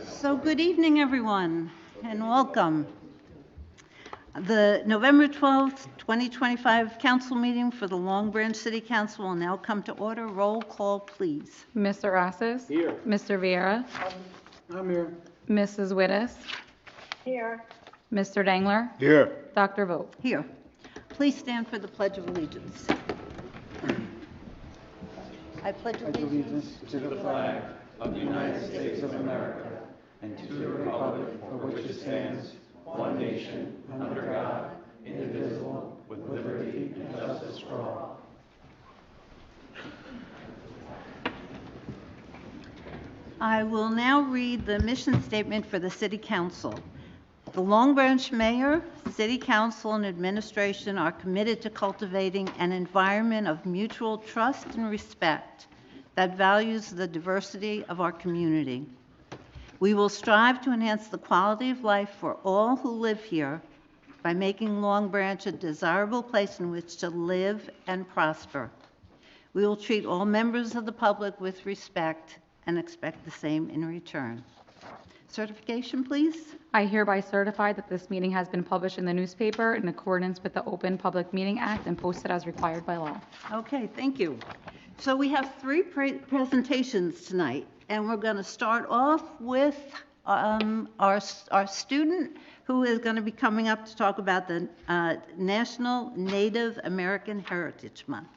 So good evening, everyone, and welcome. The November 12th, 2025 council meeting for the Long Branch City Council will now come to order. Roll call, please. Mr. Rosses? Here. Mr. Vieira? I'm here. Mrs. Wittes? Here. Mr. Dangler? Here. Dr. Vogt? Here. Please stand for the Pledge of Allegiance. I pledge allegiance To the flag of the United States of America and to the republic for which it stands, one nation, under God, indivisible, with liberty and justice for all. I will now read the mission statement for the City Council. The Long Branch Mayor, City Council, and Administration are committed to cultivating an environment of mutual trust and respect that values the diversity of our community. We will strive to enhance the quality of life for all who live here by making Long Branch a desirable place in which to live and prosper. We will treat all members of the public with respect and expect the same in return. Certification, please. I hereby certify that this meeting has been published in the newspaper in accordance with the Open Public Meeting Act and posted as required by law. Okay, thank you. So we have three presentations tonight, and we're going to start off with our student who is going to be coming up to talk about the National Native American Heritage Month.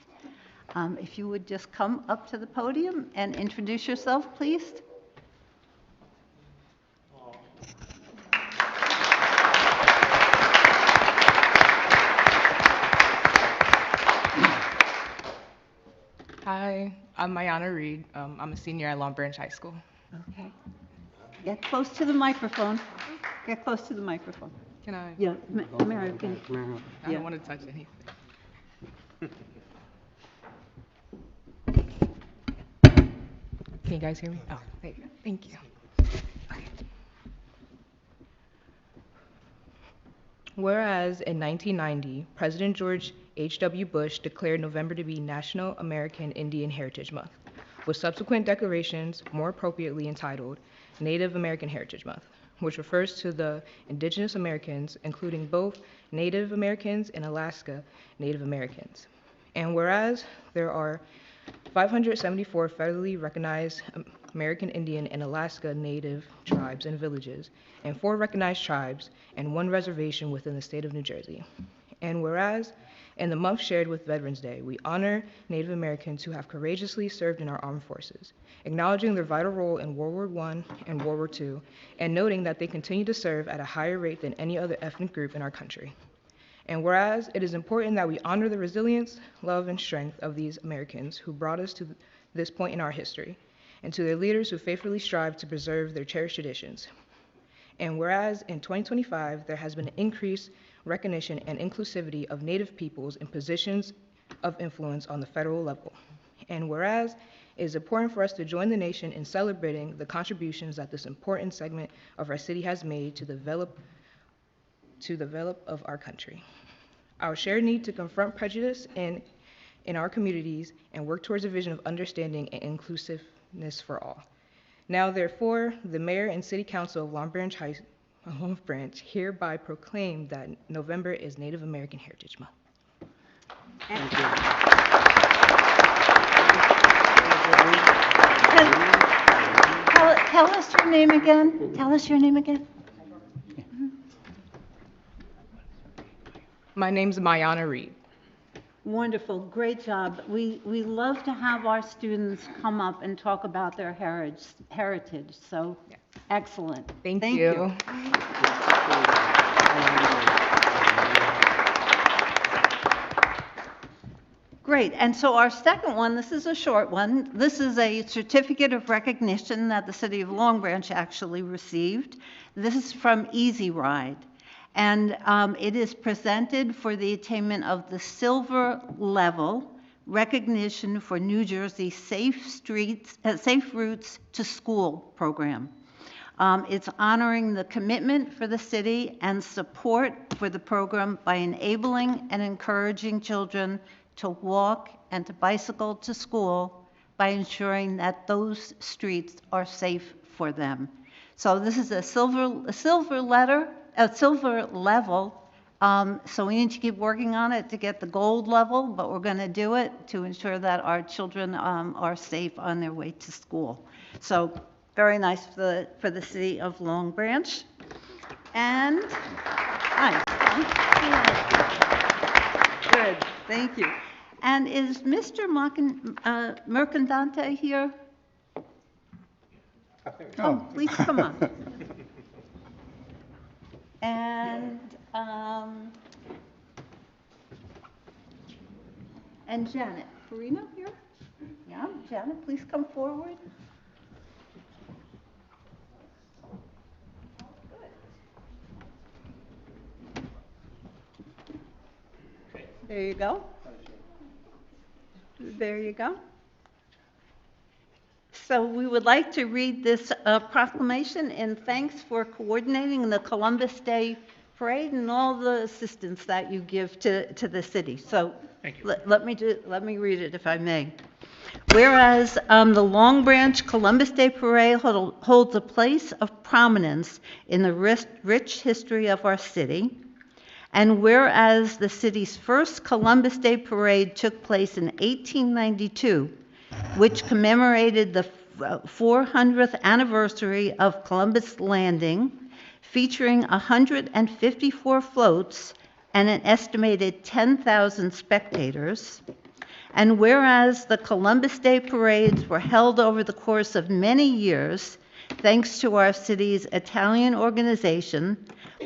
If you would just come up to the podium and introduce yourself, please. Hi, I'm Mayana Reed. I'm a senior at Long Branch High School. Okay. Get close to the microphone. Get close to the microphone. Can I? Yeah, Mary, can. I don't want to touch anything. Can you guys hear me? Oh, there you go. Thank you. Okay. Whereas in 1990, President George H.W. Bush declared November to be National American Indian Heritage Month, with subsequent declarations more appropriately entitled Native American Heritage Month, which refers to the indigenous Americans, including both Native Americans and Alaska Native Americans. And whereas there are 574 federally recognized American Indian and Alaska Native tribes and villages, and 4 recognized tribes, and 1 reservation within the state of New Jersey. And whereas in the month shared with Veterans Day, we honor Native Americans who have courageously served in our armed forces, acknowledging their vital role in World War I and World War II, and noting that they continue to serve at a higher rate than any other ethnic group in our country. And whereas it is important that we honor the resilience, love, and strength of these Americans who brought us to this point in our history, and to their leaders who faithfully strive to preserve their cherished traditions. And whereas in 2025, there has been an increased recognition and inclusivity of Native peoples in positions of influence on the federal level. And whereas it is important for us to join the nation in celebrating the contributions that this important segment of our city has made to develop of our country. Our shared need to confront prejudice in our communities and work towards a vision of understanding and inclusiveness for all. Now, therefore, the Mayor and City Council of Long Branch hereby proclaim that November is Native American Heritage Month. Thank Tell us your name again. Tell us your name again. My name's Mayana Reed. Wonderful, great job. We love to have our students come up and talk about their heritage. So excellent. Thank you. Great, and so our second one, this is a short one. This is a certificate of recognition that the City of Long Branch actually received. This is from Easy Ride, and it is presented for the attainment of the silver level recognition for New Jersey Safe Routes to School program. It's honoring the commitment for the city and support for the program by enabling and encouraging children to walk and to bicycle to school by ensuring that those streets are safe for them. So this is a silver level. So we need to keep working on it to get the gold level, but we're going to do it to ensure that our children are safe on their way to school. So very nice for the city of Long Branch. And nice. Good, thank you. And is Mr. Mercandante here? Oh, please come on. And Janet Farino here? Yeah, Janet, please come forward. There you go. There you go. So we would like to read this proclamation in thanks for coordinating the Columbus Day Parade and all the assistance that you give to the city. So let me read it if I may. Whereas the Long Branch Columbus Day Parade holds a place of prominence in the rich history of our city, and whereas the city's first Columbus Day Parade took place in 1892, which commemorated the 400th anniversary of Columbus Landing, featuring 154 floats and an estimated 10,000 spectators. And whereas the Columbus Day parades were held over the course of many years, thanks to our city's Italian organization,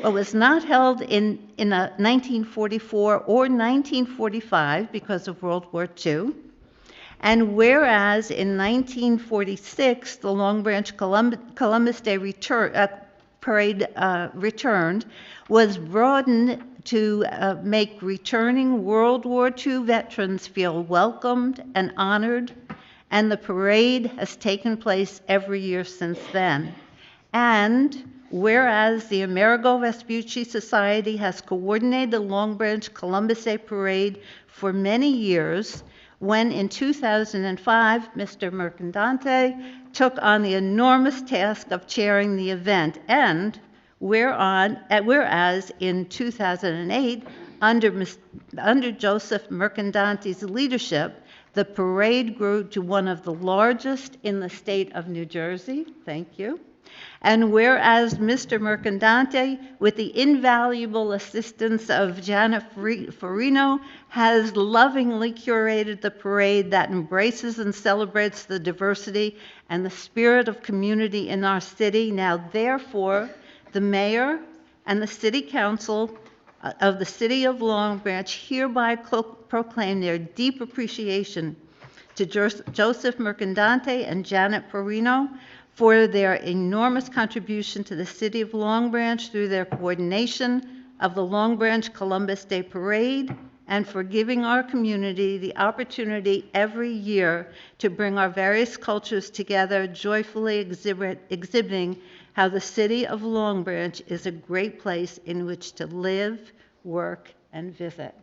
but was not held in 1944 or 1945 because of World War II. And whereas in 1946, the Long Branch Columbus Day Parade returned, was broadened to make returning World War II veterans feel welcomed and honored, and the parade has taken place every year since then. And whereas the Amerigo Vespucci Society has coordinated the Long Branch Columbus Day Parade for many years, when in 2005, Mr. Mercandante took on the enormous task of chairing the event, and whereas in 2008, under Joseph Mercandante's leadership, the parade grew to one of the largest in the state of New Jersey. Thank you. And whereas Mr. Mercandante, with the invaluable assistance of Janet Farino, has lovingly curated the parade that embraces and celebrates the diversity and the spirit of community in our city, now therefore, the mayor and the city council of the city of Long Branch hereby proclaim their deep appreciation to Joseph Mercandante and Janet Farino for their enormous contribution to the city of Long Branch through their coordination of the Long Branch Columbus Day Parade, and for giving our community the opportunity every year to bring our various cultures together, joyfully exhibiting how the city of Long Branch is a great place in which to live, work, and visit.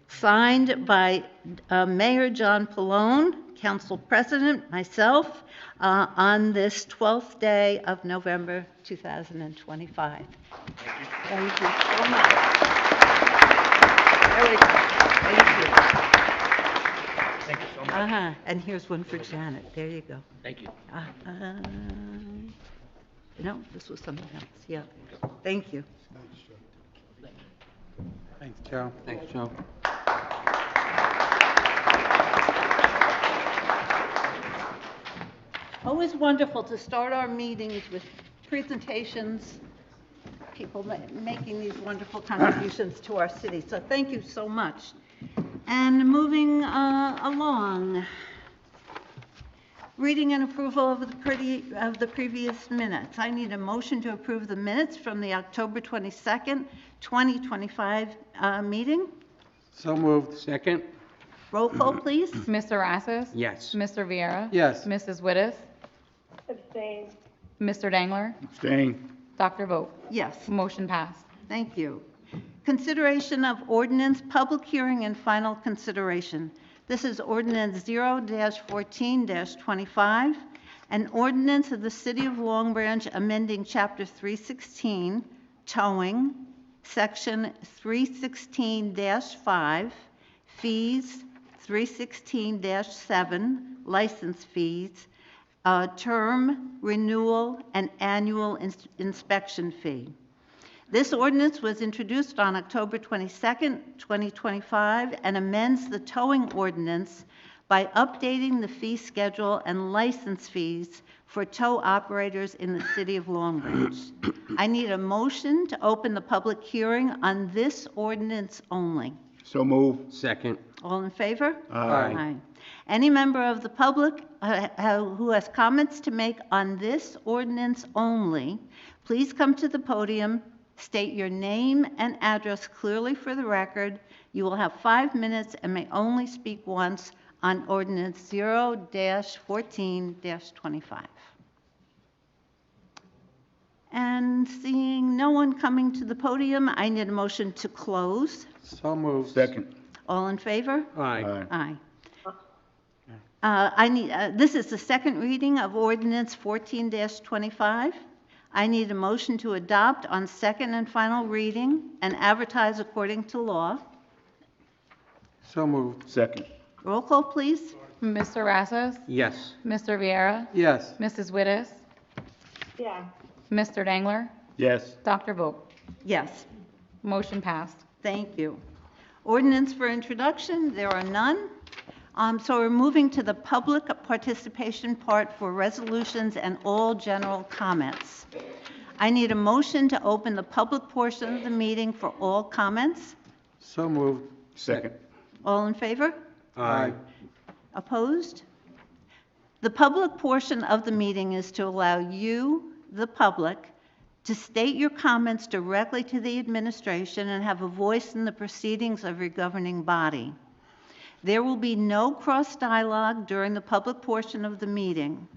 Signed by Mayor John Pallone, Council President, myself, on this 12th day of November 2025. Thank you so much. There we go. Thank you. Thank you so much. And here's one for Janet. There you go. Thank you. No, this was something else. Yeah. Thank you. Thanks, Joe. Thanks, Joe. Always wonderful to start our meetings with presentations, people making these wonderful contributions to our city. So thank you so much. And moving along, reading and approval of the previous minutes. I need a motion to approve the minutes from the October 22nd, 2025 meeting. So moved. Second? Roll call, please. Mr. Rassus? Yes. Mr. Viera? Yes. Mrs. Wittes? Abstain. Mr. Dangler? Abstain. Dr. Vogt? Yes. Motion passed. Thank you. Consideration of ordinance, public hearing, and final consideration. This is ordinance 0-14-25, an ordinance of the City of Long Branch amending Chapter 316, towing, Section 316-5, fees, 316-7, license fees, term, renewal, and annual inspection fee. This ordinance was introduced on October 22nd, 2025, and amends the towing ordinance by updating the fee schedule and license fees for tow operators in the City of Long Branch. I need a motion to open the public hearing on this ordinance only. So move. Second. All in favor? Aye. Any member of the public who has comments to make on this ordinance only, please come to the podium, state your name and address clearly for the record. You will have 5 minutes and may only speak once on ordinance 0-14-25. And seeing no one coming to the podium, I need a motion to close. So moved. Second. All in favor? Aye. Aye. This is the second reading of ordinance 14-25. I need a motion to adopt on second and final reading and advertise according to law. So moved. Second. Roll call, please. Mr. Rassos? Yes. Mr. Viera? Yes. Mrs. Wittes? yes, Mr. Dangler? Yes. Dr. Vogt? Yes, Motion passed. thank you. Ordinance for introduction, there are none. So we're moving to the public participation part for resolutions and all general comments. I need a motion to open the public portion of the meeting for all comments. So moved. Second. All in favor? Aye. Opposed? The public portion of the meeting is to allow you, the public, to state your comments directly to the administration and have a voice in the proceedings of your governing body. There will be no cross dialogue during the public portion of the meeting.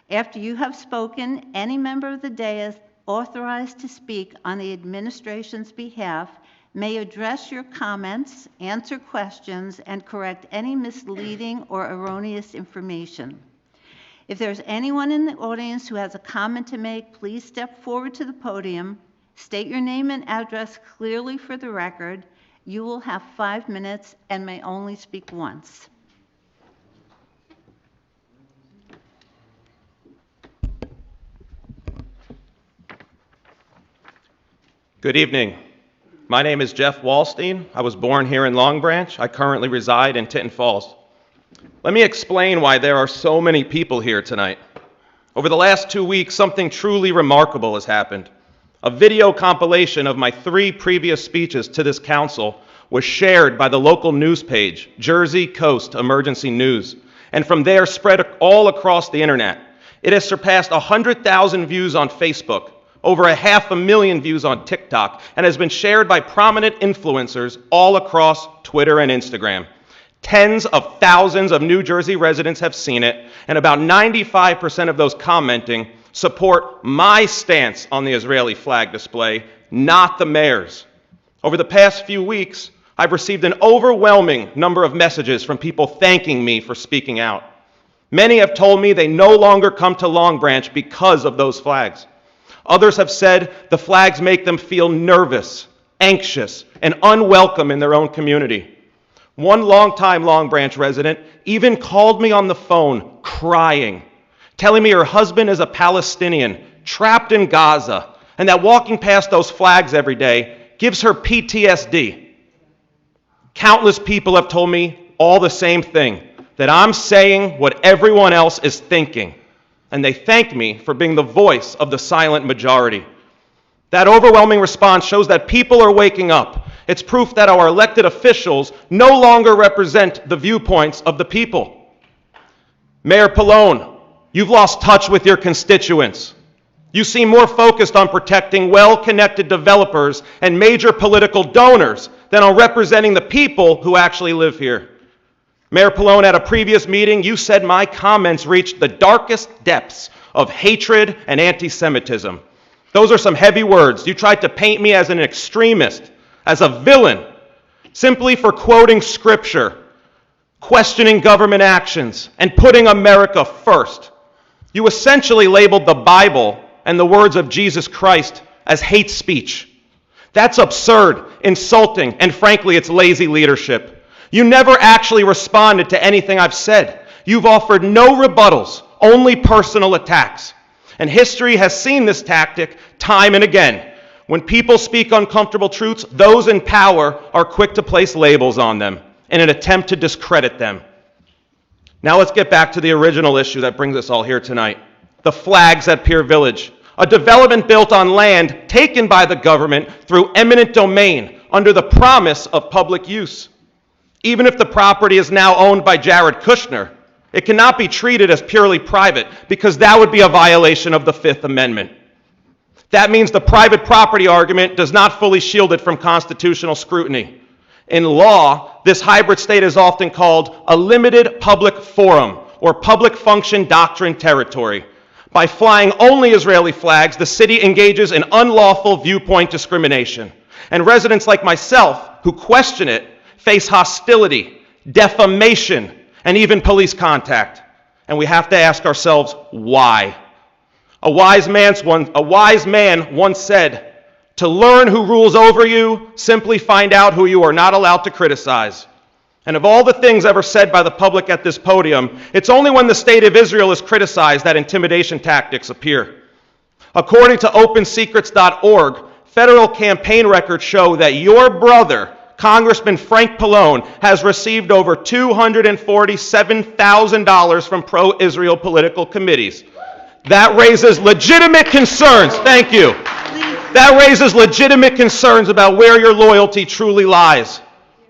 After you have spoken, any member of the dais authorized to speak on the administration's behalf may address your comments, answer questions, and correct any misleading or erroneous information. If there's anyone in the audience who has a comment to make, please step forward to the podium, state your name and address clearly for the record. You will have 5 minutes and may only speak once. Good evening. My name is Jeff Wallstein. I was born here in Long Branch. I currently reside in Tinton Falls. Let me explain why there are so many people here tonight. Over the last 2 weeks, something truly remarkable has happened. A video compilation of my 3 previous speeches to this council was shared by the local news page, Jersey Coast Emergency News, and from there spread all across the internet. It has surpassed 100,000 views on Facebook, over 500,000 views on TikTok, and has been shared by prominent influencers all across Twitter and Instagram. Tens of thousands of New Jersey residents have seen it, and about 95% of those commenting support my stance on the Israeli flag display, not the mayor's. Over the past few weeks, I've received an overwhelming number of messages from people thanking me for speaking out. Many have told me they no longer come to Long Branch because of those flags. Others have said the flags make them feel nervous, anxious, and unwelcome in their own community. One longtime Long Branch resident even called me on the phone crying, telling me her husband is a Palestinian trapped in Gaza, and that walking past those flags every day gives her PTSD. Countless people have told me all the same thing, that I'm saying what everyone else is thinking, and they thank me for being the voice of the silent majority. That overwhelming response shows that people are waking up. It's proof that our elected officials no longer represent the viewpoints of the people. Mayor Pallone, you've lost touch with your constituents. You seem more focused on protecting well-connected developers and major political donors than on representing the people who actually live here. Mayor Pallone, at a previous meeting, you said my comments reached the darkest depths of hatred and anti-Semitism. Those are some heavy words. You tried to paint me as an extremist, as a villain, simply for quoting scripture. questioning government actions, and putting America first. You essentially labeled the Bible and the words of Jesus Christ as hate speech. That's absurd, insulting, and frankly, it's lazy leadership. You never actually responded to anything I've said. You've offered no rebuttals, only personal attacks. And history has seen this tactic time and again. When people speak uncomfortable truths, those in power are quick to place labels on them in an attempt to discredit them. Now let's get back to the original issue that brings us all here tonight. The flags at Pier Village, a development built on land taken by the government through eminent domain under the promise of public use. Even if the property is now owned by Jared Kushner, it cannot be treated as purely private because that would be a violation of the Fifth Amendment. That means the private property argument does not fully shield it from constitutional scrutiny. In law, this hybrid state is often called a limited public forum or public function doctrine territory. By flying only Israeli flags, the city engages in unlawful viewpoint discrimination. And residents like myself who question it face hostility, defamation, and even police contact. And we have to ask ourselves, why? A wise man once said, "To learn who rules over you, simply find out who you are not allowed to criticize." And of all the things ever said by the public at this podium, it's only when the state of Israel is criticized that intimidation tactics appear. According to OpenSecrets.org, federal campaign records show that your brother, Congressman Frank Pallone, has received over $247,000 from pro-Israel political committees. That raises legitimate concerns. Thank you. That raises legitimate concerns about where your loyalty truly lies.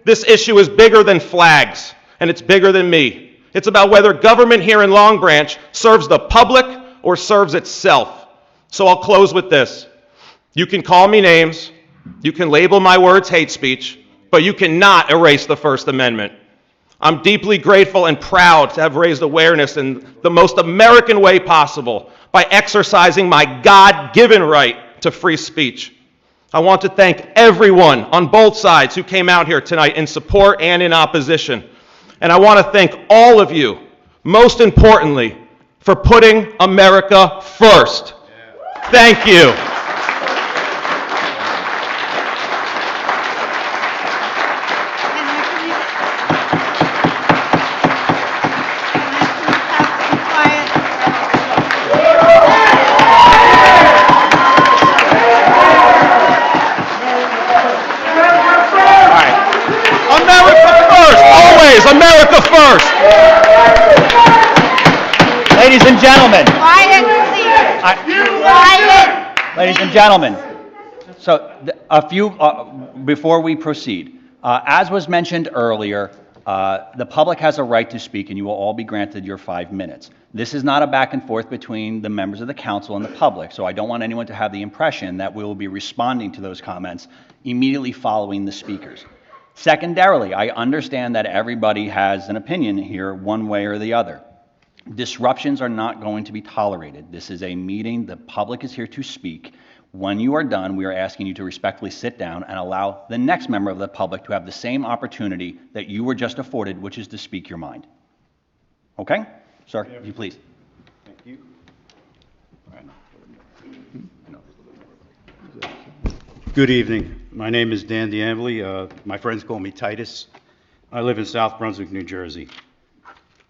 This issue is bigger than flags, and it's bigger than me. It's about whether government here in Long Branch serves the public or serves itself. So I'll close with this. You can call me names, you can label my words hate speech, but you cannot erase the First Amendment. I'm deeply grateful and proud to have raised awareness in the most American way possible by exercising my God-given right to free speech. I want to thank everyone on both sides who came out here tonight in support and in opposition. And I want to thank all of you, most importantly, for putting America first. Thank you. America first! Ladies and gentlemen. Quiet, please. Quiet. Ladies and gentlemen. So before we proceed, as was mentioned earlier, the public has a right to speak and you will all be granted your 5 minutes. This is not a back and forth between the members of the council and the public, so I don't want anyone to have the impression that we will be responding to those comments immediately following the speakers. Secondarily, I understand that everybody has an opinion here one way or the other. Disruptions are not going to be tolerated. This is a meeting. The public is here to speak. When you are done, we are asking you to respectfully sit down and allow the next member of the public to have the same opportunity that you were just afforded, which is to speak your mind. Okay? Sir, if you please. Thank you. Good evening. My name is Dan D'Ambly. My friends call me Titus. I live in South Brunswick, New Jersey.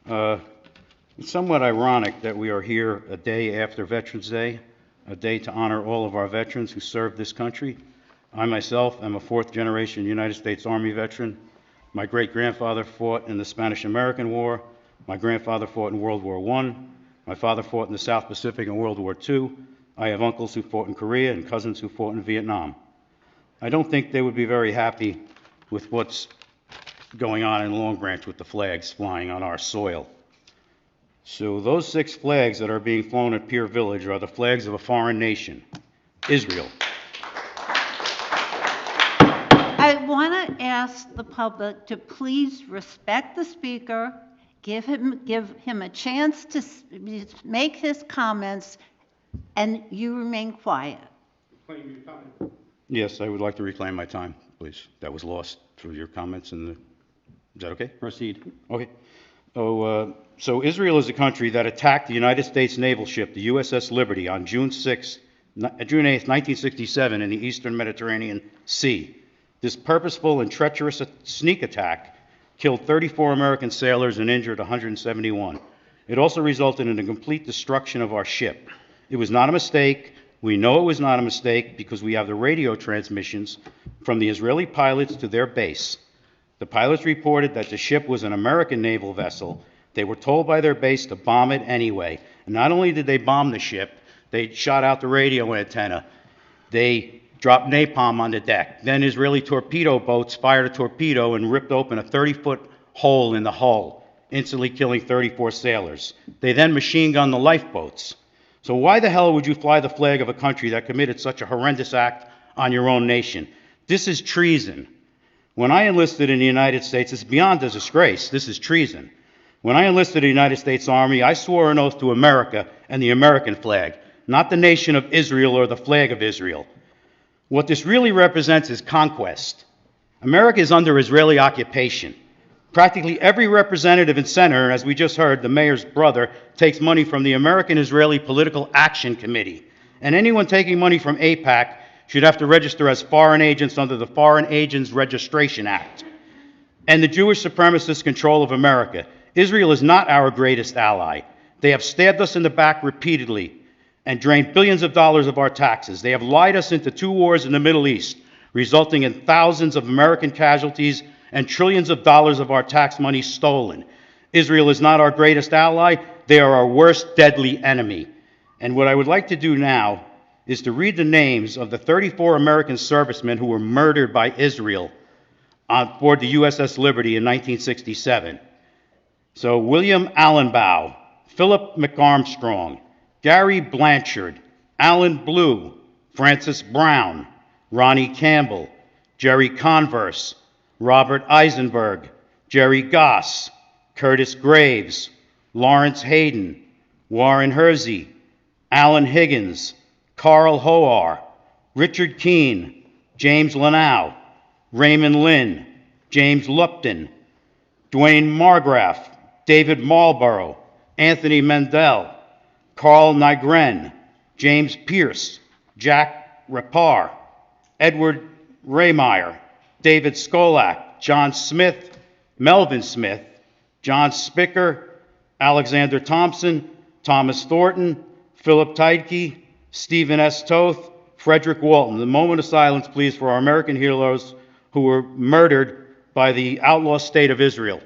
It's somewhat ironic that we are here a day after Veterans Day, a day to honor all of our veterans who served this country. I myself am a fourth-generation United States Army veteran. My great-grandfather fought in the Spanish-American War. My grandfather fought in World War I. My father fought in the South Pacific in World War II. I have uncles who fought in Korea and cousins who fought in Vietnam. I don't think they would be very happy with what's going on in Long Branch with the flags flying on our soil. So those 6 flags that are being flown at Pier Village are the flags of a foreign nation, Israel. I want to ask the public to please respect the speaker, give him a chance to make his comments, and you remain quiet. Yes, I would like to reclaim my time, please. That was lost through your comments and the Is that okay? Proceed. Okay. So Israel is a country that attacked the United States naval ship, the USS Liberty, on June 8th, 1967, in the eastern Mediterranean Sea. This purposeful and treacherous sneak attack killed 34 American sailors and injured 171. It also resulted in the complete destruction of our ship. It was not a mistake. We know it was not a mistake because we have the radio transmissions from the Israeli pilots to their base. The pilots reported that the ship was an American naval vessel. They were told by their base to bomb it anyway. And not only did they bomb the ship, they shot out the radio antenna. They dropped napalm on the deck. Then Israeli torpedo boats fired a torpedo and ripped open a 30-foot hole in the hull, instantly killing 34 sailors. They then machine gunned the lifeboats. So why the hell would you fly the flag of a country that committed such a horrendous act on your own nation? This is treason. When I enlisted in the United States, it's beyond a disgrace. This is treason. When I enlisted in the United States Army, I swore an oath to America and the American flag, not the nation of Israel or the flag of Israel. What this really represents is conquest. America is under Israeli occupation. Practically every representative and senator, as we just heard, the mayor's brother, takes money from the American-Israeli Political Action Committee. And anyone taking money from AIPAC should have to register as foreign agents under the Foreign Agents Registration Act. And the Jewish supremacist control of America. Israel is not our greatest ally. They have stabbed us in the back repeatedly and drained billions of dollars of our taxes. They have lied us into 2 wars in the Middle East, resulting in thousands of American casualties and trillions of dollars of our tax money stolen. Israel is not our greatest ally. They are our worst deadly enemy. And what I would like to do now is to read the names of the 34 American servicemen who were murdered by Israel on board the USS Liberty in 1967. So William Allenbow, Philip McArmstrong, Gary Blanchard, Alan Blue, Francis Brown, Ronnie Campbell, Jerry Converse, Robert Eisenberg, Jerry Goss, Curtis Graves, Lawrence Hayden, Warren Hersey, Alan Higgins, Carl Hoar, Richard Keene, James Lanau, Raymond Lynn, James Lupton, Dwayne Margraf, David Marlborough, Anthony Mendel, Carl Nygren, James Pierce, Jack Rapar, Edward Raymeyer, David Skolak, John Smith, Melvin Smith, John Spicker, Alexander Thompson, Thomas Thornton, Philip Teitke, Stephen S. Toth, Frederick Walton. A moment of silence, please, for our American heroes who were murdered by the outlaw state of Israel.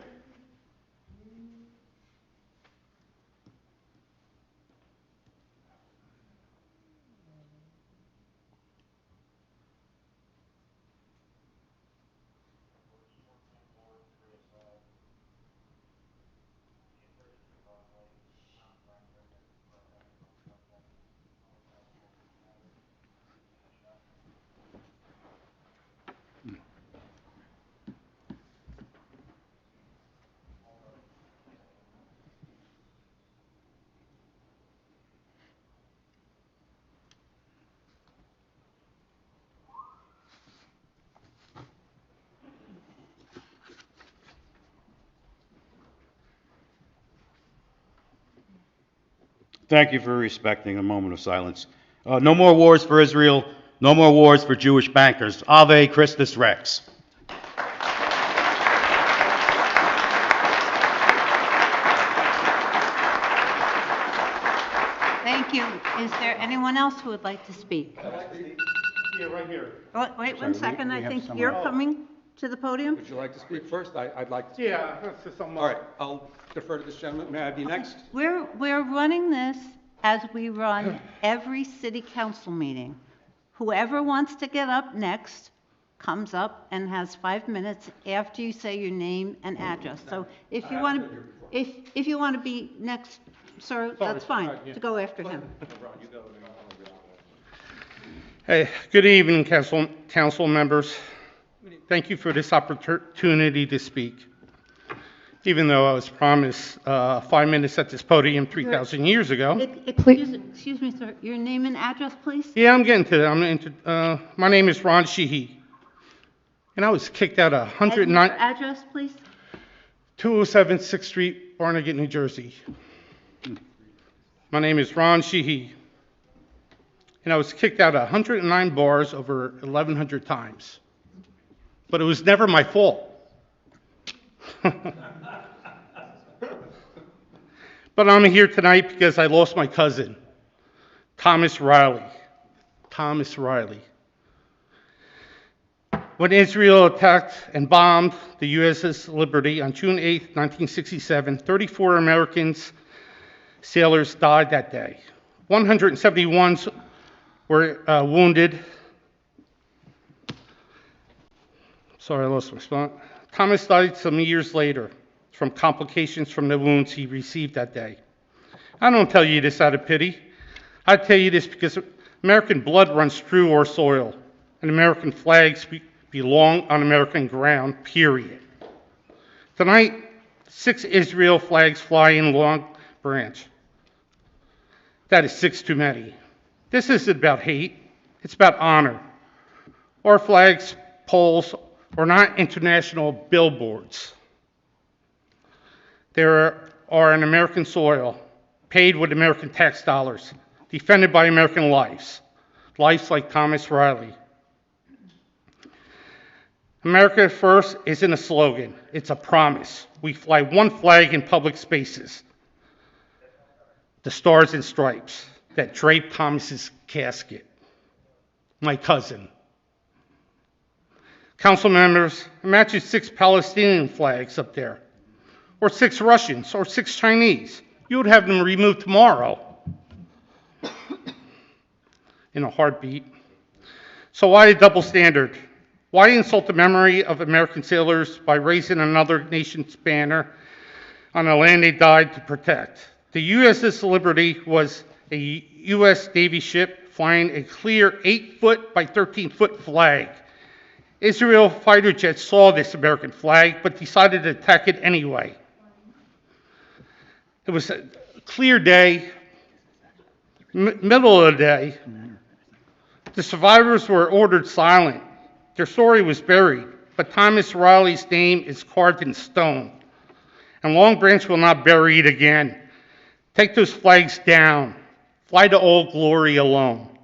Thank you for respecting a moment of silence. No more wars for Israel. No more wars for Jewish bankers. Ave Christus Rex. Thank you. Is there anyone else who would like to speak? Yeah, right here. Oh, wait one second. I think you're coming to the podium. Would you like to speak first? I'd like to speak. Yeah, that's just something. All right, I'll defer to this gentleman. May I be next? We're running this as we run every city council meeting. Whoever wants to get up next comes up and has 5 minutes after you say your name and address. So if you want to, if you want to be next, sir, that's fine, to go after him. Hey, good evening, council members. Thank you for this opportunity to speak. Even though I was promised 5 minutes at this podium 3,000 years ago. Excuse me, sir, your name and address, please? Yeah, I'm getting to that. My name is Ron Sheehy. And I was kicked out And your address, please? 207 6th Street, Barnegat, New Jersey. My name is Ron Sheehy, and I was kicked out of 109 bars over 1,100 times. But it was never my fault. But I'm here tonight because I lost my cousin, Thomas Riley. Thomas Riley. When Israel attacked and bombed the USS Liberty on June 8, 1967, 34 American sailors died that day. 171 were wounded. Sorry, I lost my spot. Thomas died some years later from complications from the wounds he received that day. I don't tell you this out of pity. I tell you this because American blood runs through our soil, and American flags belong on American ground, period. Tonight, 6 Israel flags fly in Long Branch. That is 6 too many. This isn't about hate, it's about honor. Our flags, poles, are not international billboards. They are on American soil, paid with American tax dollars, defended by American lives like Thomas Riley. America First isn't a slogan, it's a promise. We fly one flag in public spaces, the Stars and Stripes that drape Thomas's casket. My cousin. Council members, imagine 6 Palestinian flags up there, or 6 Russians, or 6 Chinese. You would have them removed tomorrow in a heartbeat. So why a double standard? Why insult the memory of American sailors by raising another nation's banner on a land they died to protect? The USS Liberty was a U.S. Navy ship flying a clear 8-foot by 13-foot flag. Israel fighter jets saw this American flag, but decided to attack it anyway. It was a clear day, middle of the day. The survivors were ordered silent. Their story was buried, but Thomas Riley's name is carved in stone. And Long Branch will not bury it again. Take those flags down. Fly to Old Glory alone.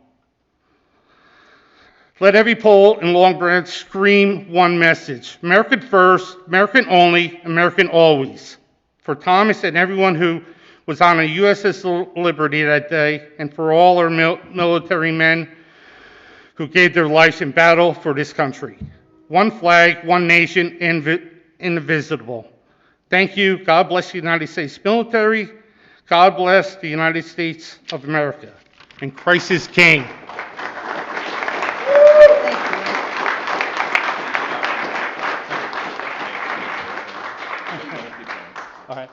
Let every pole in Long Branch scream one message: American first, American only, American always. For Thomas and everyone who was on a USS Liberty that day, and for all our military men who gave their lives in battle for this country. One flag, one nation, indivisible. Thank you. God bless the United States military. God bless the United States of America. And Christ is King. All right.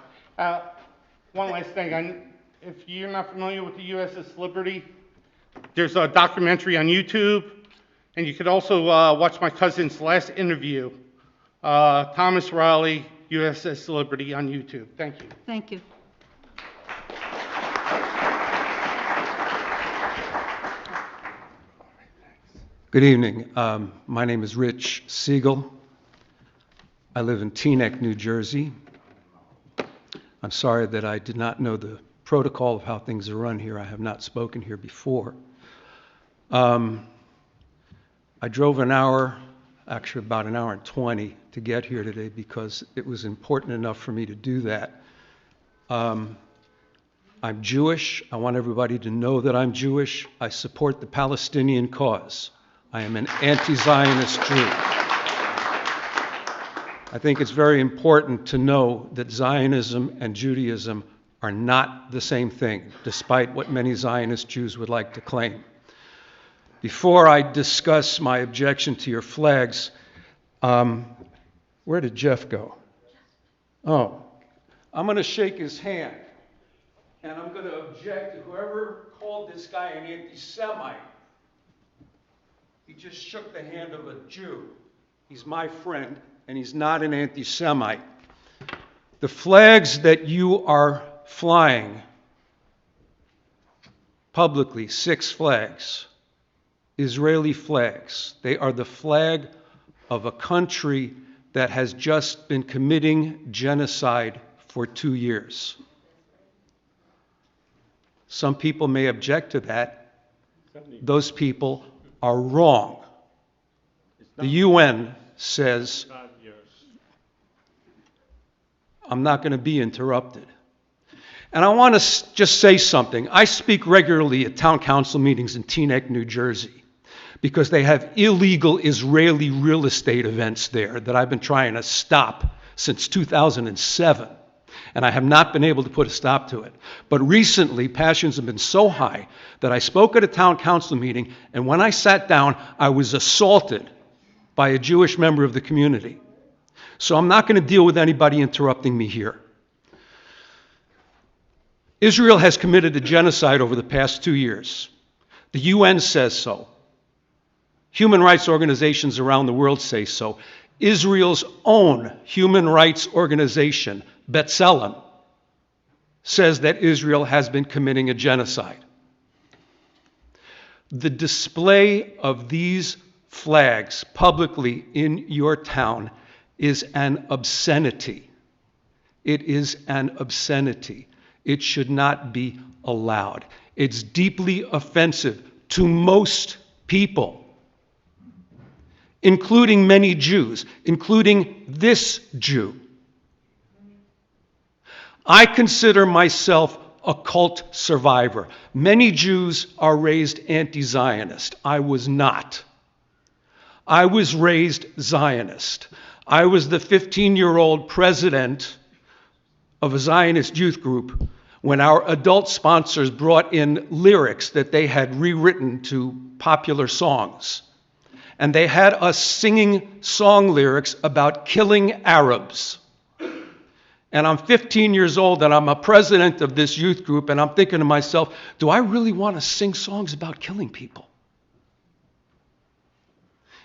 One last thing. If you're not familiar with the USS Liberty, there's a documentary on YouTube, and you could also watch my cousin's last interview, Thomas Riley, USS Liberty, on YouTube. Thank you. Thank you. Good evening. My name is Rich Siegel. I live in Teaneck, New Jersey. I'm sorry that I did not know the protocol of how things are run here. I have not spoken here before. I drove an hour, actually about an hour and 20 to get here today because it was important enough for me to do that. I'm Jewish. I want everybody to know that I'm Jewish. I support the Palestinian cause. I am an anti-Zionist Jew. I think it's very important to know that Zionism and Judaism are not the same thing, despite what many Zionist Jews would like to claim. Before I discuss my objection to your flags, where did Jeff go? Oh, I'm going to shake his hand, and I'm going to object to whoever called this guy an anti-Semite. He just shook the hand of a Jew. He's my friend, and he's not an anti-Semite. The flags that you are flying publicly, 6 flags, Israeli flags. They are the flag of a country that has just been committing genocide for 2 years. Some people may object to that. Those people are wrong. The UN says, I'm not going to be interrupted. And I want to just say something. I speak regularly at town council meetings in Teaneck, New Jersey, because they have illegal Israeli real estate events there that I've been trying to stop since 2007. And I have not been able to put a stop to it. But recently, passions have been so high that I spoke at a town council meeting, and when I sat down, I was assaulted by a Jewish member of the community. So I'm not going to deal with anybody interrupting me here. Israel has committed a genocide over the past 2 years. The UN says so. Human rights organizations around the world say so. Israel's own human rights organization, B'Tselem, says that Israel has been committing a genocide. The display of these flags publicly in your town is an obscenity. It is an obscenity. It should not be allowed. It's deeply offensive to most people, including many Jews, including this Jew. I consider myself a cult survivor. Many Jews are raised anti-Zionist. I was not. I was raised Zionist. I was the 15-year-old president of a Zionist youth group when our adult sponsors brought in lyrics that they had rewritten to popular songs. And they had us singing song lyrics about killing Arabs. And I'm 15 years old and I'm a president of this youth group, and I'm thinking to myself, do I really want to sing songs about killing people?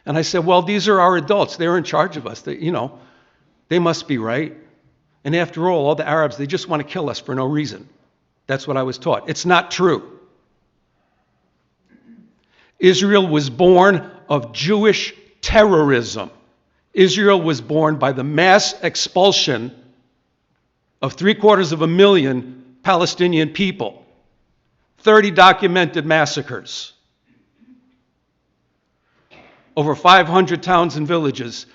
And I said, well, these are our adults. They're in charge of us. They must be right. And after all the Arabs, they just want to kill us for no reason. That's what I was taught. It's not true. Israel was born of Jewish terrorism. Israel was born by the mass expulsion of 750,000 Palestinian people, 30 documented massacres, over 500 towns and villages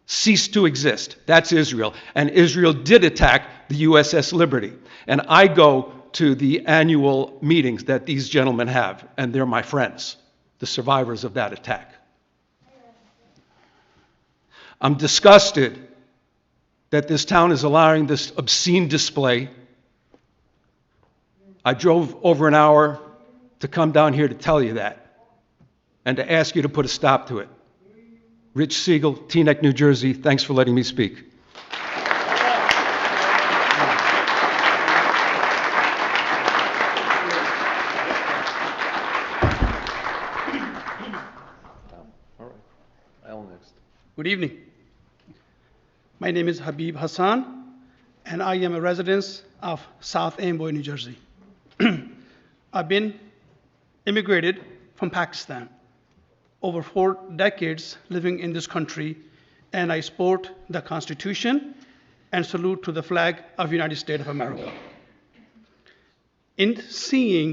ceased to exist. That's Israel. And Israel did attack the USS Liberty. And I go to the annual meetings that these gentlemen have, and they're my friends, the survivors of that attack. I'm disgusted that this town is allowing this obscene display. I drove over an hour to come down here to tell you that and to ask you to put a stop to it. Rich Siegel, Teaneck, New Jersey, thanks for letting me speak. Good evening. My name is Habib Hassan, and I am a resident of South Amboy, New Jersey. I've been immigrated from Pakistan, over 4 decades living in this country, and I support the Constitution and salute to the flag of the United States of America. In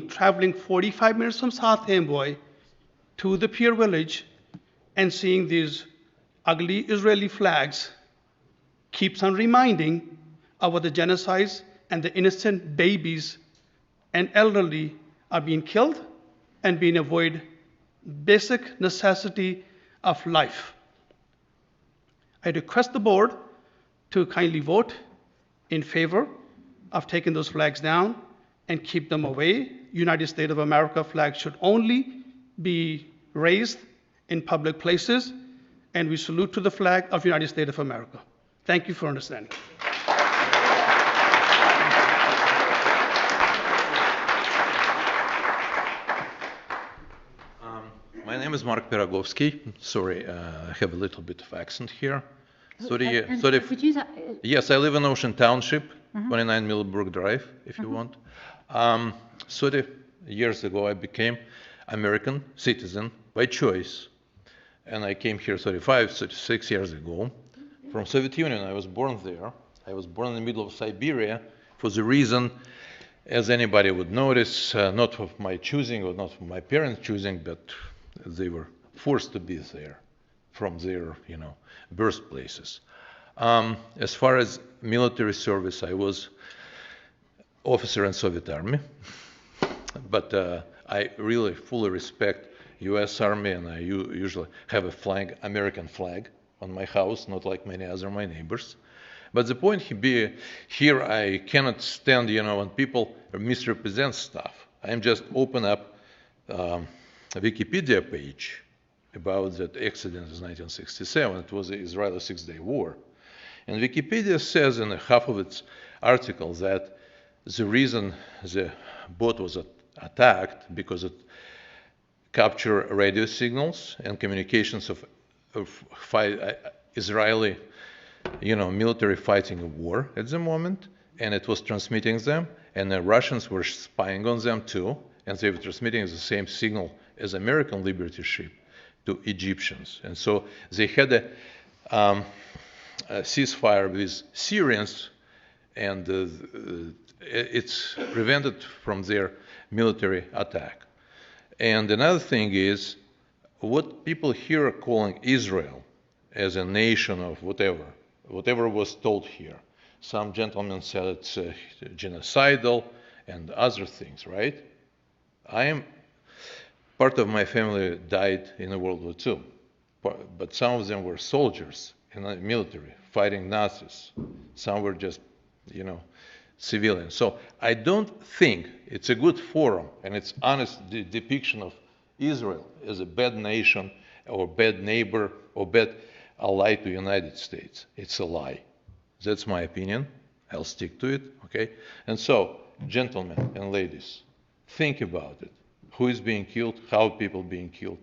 traveling 45 minutes from South Amboy to the Pier Village and seeing these ugly Israeli flags keeps on reminding of the genocides and the innocent babies and elderly are being killed and being avoided basic necessity of life. I request the board to kindly vote in favor of taking those flags down and keep them away. United States of America flag should only be raised in public places, and we salute to the flag of United States of America. Thank you for understanding. My name is Mark Piragovsky. Sorry, I have a little bit of accent here. Sorry. Yes, I live in Ocean Township, 29 Millbrook Drive, if you want. 30 years ago, I became American citizen by choice. And I came here 36 years ago from Soviet Union. I was born there. I was born in the middle of Siberia for the reason, as anybody would notice, not of my choosing or not of my parents' choosing, but they were forced to be there from their, birthplaces. As far as military service, I was officer in Soviet Army, but I really fully respect U.S. Army, and I usually have a flag, American flag, on my house, not like many other my neighbors. But the point here, I cannot stand, when people misrepresent stuff. I'm just open up a Wikipedia page about that accident in 1967. It was the Israeli Six-Day War. And Wikipedia says in half of its article that the reason the boat was attacked because it captured radio signals and communications of Israeli, military fighting a war at the moment, and it was transmitting them, and the Russians were spying on them too, and they were transmitting the same signal as American Liberty ship to Egyptians. And so they had a ceasefire with Syrians, and it's prevented from their military attack. And another thing is, what people here are calling Israel as a nation of whatever was told here. Some gentlemen said it's genocidal and other things, right? Part of my family died in World War II, but some of them were soldiers in the military fighting Nazis. Some were just, civilians. So I don't think it's a good forum, and it's honest depiction of Israel as a bad nation or bad neighbor or bad ally to the United States. It's a lie. That's my opinion. I'll stick to it, okay? And so, gentlemen and ladies, think about it. Who is being killed? How people being killed?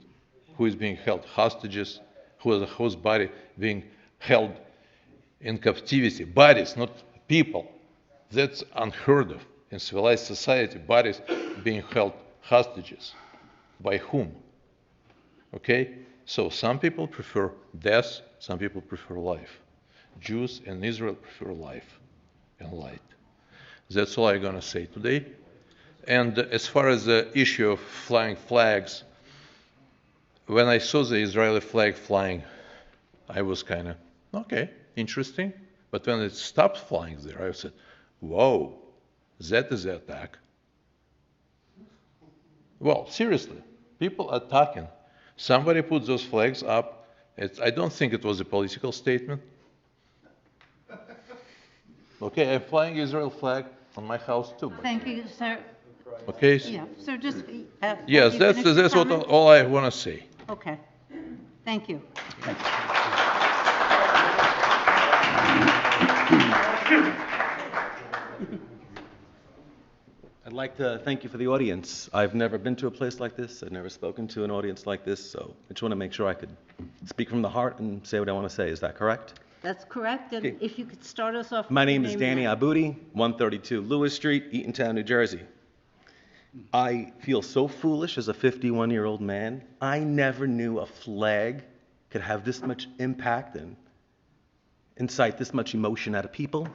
Who is being held hostages? Whose body being held in captivity? Bodies, not people. That's unheard of in civilized society. Bodies being held hostages. By whom? Okay? So some people prefer death, some people prefer life. Jews in Israel prefer life and light. That's all I'm going to say today. And as far as the issue of flying flags, when I saw the Israeli flag flying, I was kind of, okay, interesting. But when it stopped flying there, I said, whoa, that is the attack. Well, seriously, people are talking. Somebody put those flags up. I don't think it was a political statement. Okay, I'm flying Israel flag on my house too. Thank you, sir. Okay. Yeah, so just. Yes, that's all I want to say. Okay. Thank you. I'd like to thank you for the audience. I've never been to a place like this. I've never spoken to an audience like this, so I just want to make sure I could speak from the heart and say what I want to say. Is that correct? That's correct. And if you could start us off. My name is Danny Aboudi, 132 Lewis Street, Eatontown, New Jersey. I feel so foolish as a 51-year-old man. I never knew a flag could have this much impact and incite this much emotion out of people.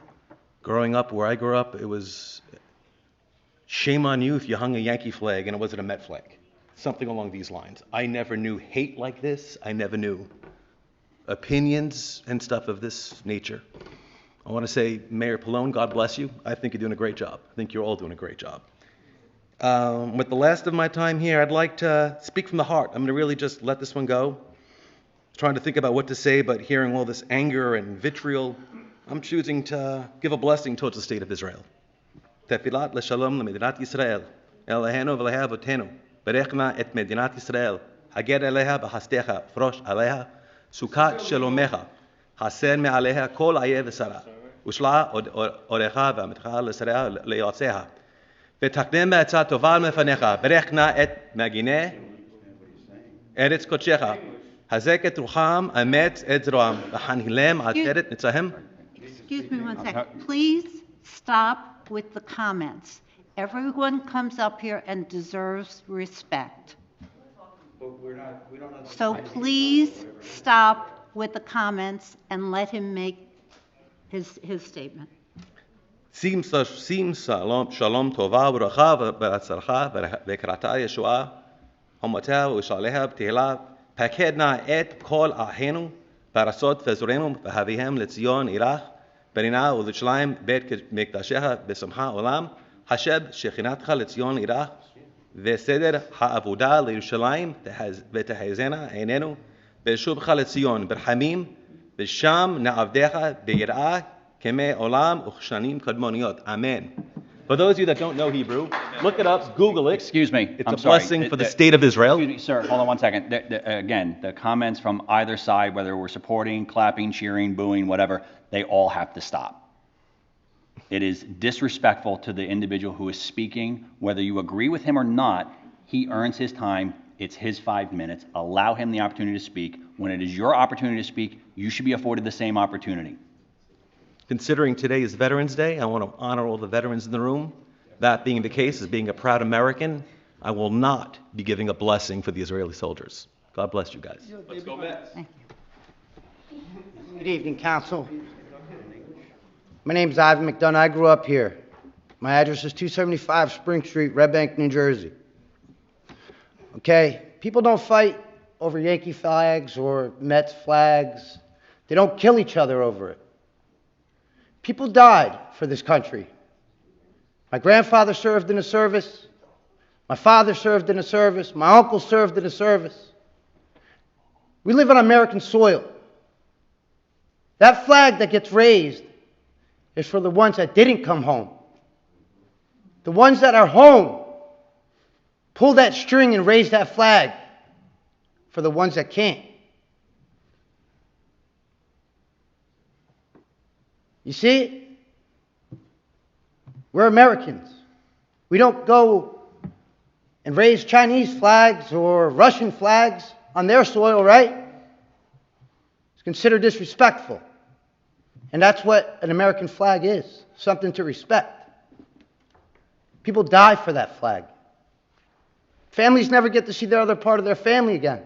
Growing up where I grew up, it was shame on you if you hung a Yankee flag and it wasn't a Met flag. Something along these lines. I never knew hate like this. I never knew opinions and stuff of this nature. I want to say, Mayor Pallone, God bless you. I think you're doing a great job. I think you're all doing a great job. With the last of my time here, I'd like to speak from the heart. I'm going to really just let this one go. Trying to think about what to say, but hearing all this anger and vitriol, I'm choosing to give a blessing towards the state of Israel. Tefilat l'shalom l'medinat Yisrael, Eloheinu v'leha avotenu, berechna et medinat Yisrael, hager eleha b'chastecha, frosh aleha, sukat shalomecha, haser me'aleha kol ayeh v'sara, ushla orecha v'amitcha l'sareha le'yotzeha, ותקדם בעצה טובה מפניך, ברך נא את מגיני ארץ קודשך, חזק את רוחם, אמץ את זרועם, וחנילם עטרת נצחם. Excuse me one second. Please stop with the comments. Everyone comes up here and deserves respect. So please stop with the comments and let him make his statement. שים שלום טובה וברכה ובהצלחה וקראתה ישועה חומותיה ושעליה בתהילה פקד נא את כל אחינו בארצות ואזורנו והביאם לציון עירך ברינה ולירושלים בית מקדשך בשמחה עולם השב שכינתך לציון עירך וסדר העבודה לירושלים ותחזינה עינינו בשובך לציון ברחמים ושם נעבדך ביראה כמי עולם וכשנים קדמוניות. Amen. For those of you that don't know Hebrew, look it up, Google it. Excuse me. It's I'm a sorry. blessing for the state of Israel. Excuse me, sir, hold on one second. Again, the comments from either side, whether we're supporting, clapping, cheering, booing, whatever, they all have to stop. It is disrespectful to the individual who is speaking. Whether you agree with him or not, he earns his time. It's his 5 minutes. Allow him the opportunity to speak. When it is your opportunity to speak, you should be afforded the same opportunity. Considering today is Veterans Day, I want to honor all the veterans in the room. That being the case, as being a proud American, I will not be giving a blessing for the Israeli soldiers. God bless you guys. Let's go Mets. Good evening, Council. My name is Ivan McDonough. I grew up here. My address is 275 Spring Street, Red Bank, New Jersey. Okay? People don't fight over Yankee flags or Mets flags. They don't kill each other over it. People died for this country. My grandfather served in the service. My father served in the service. My uncle served in the service. We live on American soil. That flag that gets raised is for the ones that didn't come home. The ones that are home, pull that string and raise that flag for the ones that can't. You see? We're Americans. We don't go and raise Chinese flags or Russian flags on their soil, right? It's considered disrespectful. And that's what an American flag is, something to respect. People die for that flag. Families never get to see the other part of their family again.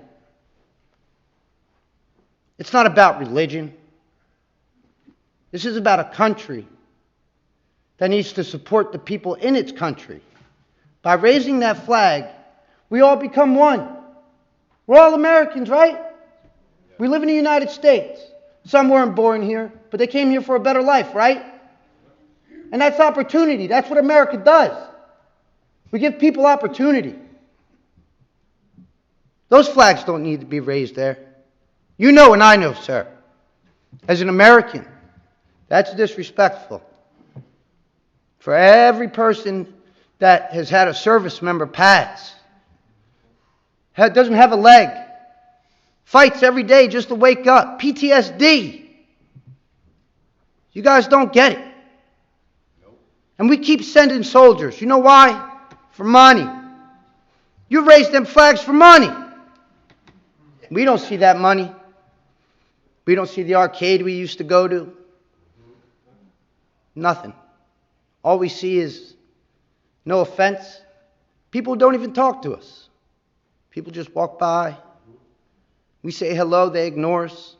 It's not about religion. This is about a country that needs to support the people in its country. By raising that flag, we all become one. We're all Americans, right? We live in the United States. Some weren't born here, but they came here for a better life, right? And that's opportunity. That's what America does. We give people opportunity. Those flags don't need to be raised there. You know and I know, sir. As an American, that's disrespectful. For every person that has had a service member pass, doesn't have a leg, fights every day just to wake up, PTSD. You guys don't get it. And we keep sending soldiers. You know why? For money. You raise them flags for money. We don't see that money. We don't see the arcade we used to go to. Nothing. All we see is, no offense, people don't even talk to us. People just walk by. We say hello, they ignore us.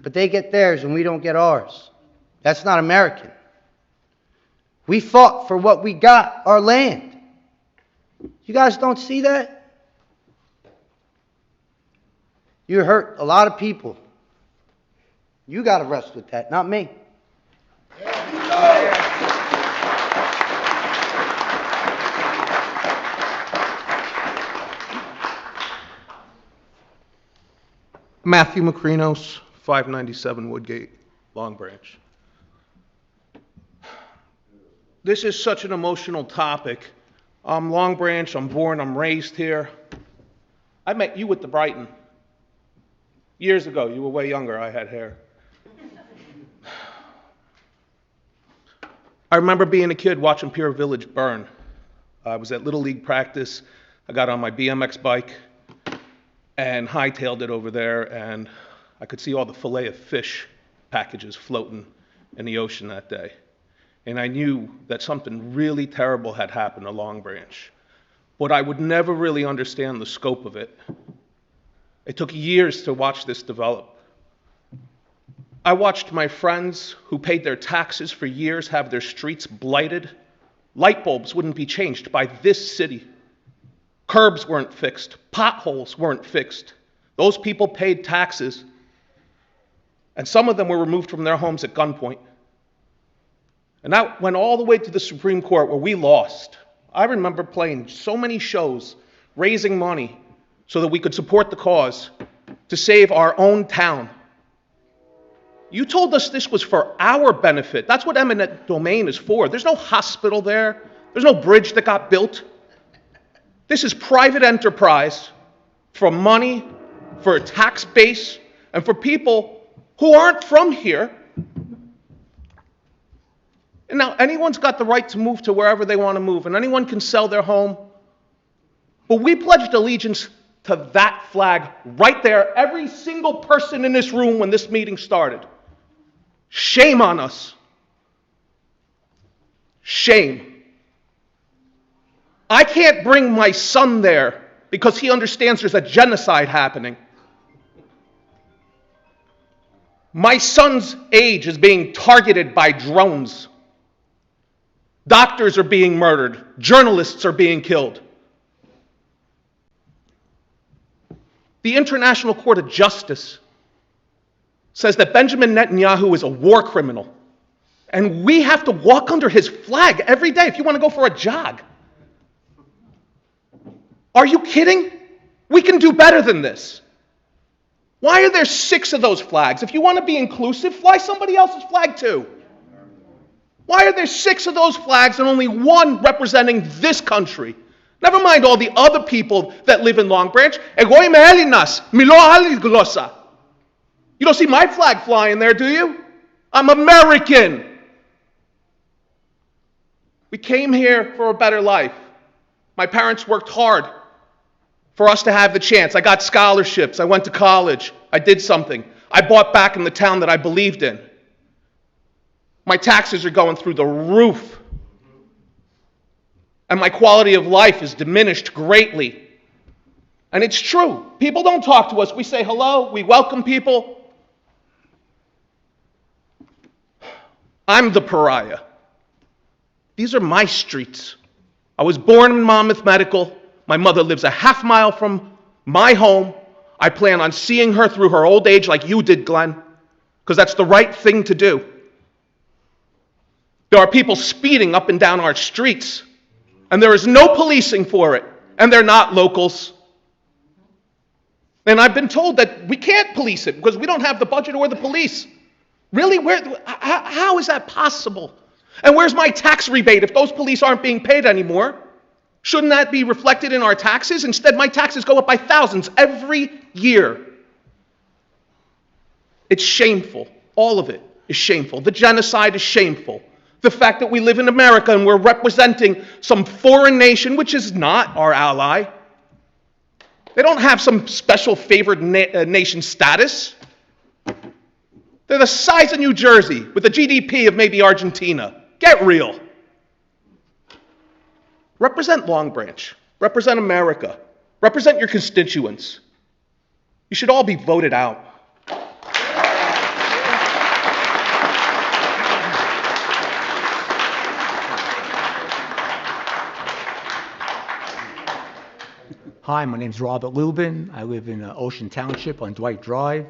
But they get theirs and we don't get ours. That's not American. We fought for what we got, our land. You guys don't see that? You hurt a lot of people. You got to rest with that, not me. Matthew Macrinos, 597 Woodgate, Long Branch. This is such an emotional topic. I'm Long Branch, I'm born, I'm raised here. I met you at the Brighton. Years ago, you were way younger, I had hair. I remember being a kid watching Pier Village burn. I was at Little League practice. I got on my BMX bike and hightailed it over there, and I could see all the fillet of fish packages floating in the ocean that day. And I knew that something really terrible had happened to Long Branch. But I would never really understand the scope of it It took years to watch this develop. I watched my friends who paid their taxes for years have their streets blighted. Light bulbs wouldn't be changed by this city. Curbs weren't fixed. Potholes weren't fixed. Those people paid taxes, and some of them were removed from their homes at gunpoint. And that went all the way to the Supreme Court, where we lost. I remember playing so many shows, raising money so that we could support the cause to save our own town. You told us this was for our benefit. That's what eminent domain is for. There's no hospital there. There's no bridge that got built. This is private enterprise for money, for a tax base, and for people who aren't from here. And now anyone's got the right to move to wherever they want to move, and anyone can sell their home. But we pledged allegiance to that flag right there, every single person in this room when this meeting started. Shame on us. Shame. I can't bring my son there because he understands there's a genocide happening. My son's age is being targeted by drones. Doctors are being murdered. Journalists are being killed. The International Court of Justice says that Benjamin Netanyahu is a war criminal, and we have to walk under his flag every day if you want to go for a jog. Are you kidding? We can do better than this. Why are there 6 of those flags? If you want to be inclusive, fly somebody else's flag too. Why are there 6 of those flags and only 1 representing this country? Never mind all the other people that live in Long Branch. You don't see my flag flying there, do you? I'm American. We came here for a better life. My parents worked hard for us to have the chance. I got scholarships. I went to college. I did something. I bought back in the town that I believed in. My taxes are going through the roof. And my quality of life is diminished greatly. And it's true. People don't talk to us. We say hello. We welcome people. I'm the pariah. These are my streets. I was born in Monmouth Medical. My mother lives a half mile from my home. I plan on seeing her through her old age like you did, Glenn, because that's the right thing to do. There are people speeding up and down our streets, and there is no policing for it, and they're not locals. And I've been told that we can't police it because we don't have the budget or the police. Really? How is that possible? And where's my tax rebate if those police aren't being paid anymore? Shouldn't that be reflected in our taxes? Instead, my taxes go up by thousands every year. It's shameful. All of it is shameful. The genocide is shameful. The fact that we live in America and we're representing some foreign nation, which is not our ally. They don't have some special favored nation status. They're the size of New Jersey with a GDP of maybe Argentina. Get real. Represent Long Branch. Represent America. Represent your constituents. You should all be voted out. Hi, my name's Robert Lubin. I live in Ocean Township on Dwight Drive.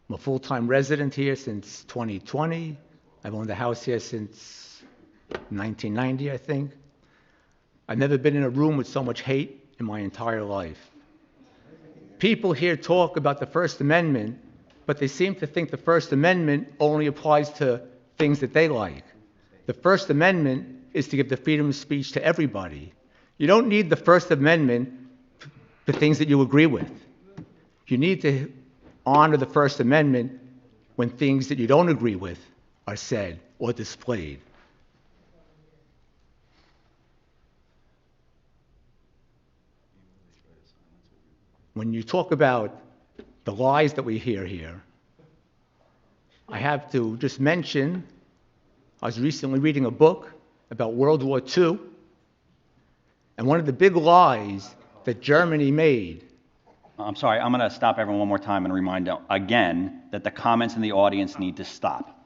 I'm a full-time resident here since 2020. I've owned the house here since 1990, I think. I've never been in a room with so much hate in my entire life. People here talk about the First Amendment, but they seem to think the First Amendment only applies to things that they like. The First Amendment is to give the freedom of speech to everybody. You don't need the First Amendment for things that you agree with. You need to honor the First Amendment when things that you don't agree with are said or displayed. When you talk about the lies that we hear here, I have to just mention, I was recently reading a book about World War II, and one of the big lies that Germany made I'm sorry, I'm going to stop everyone one more time and remind them again that the comments in the audience need to stop.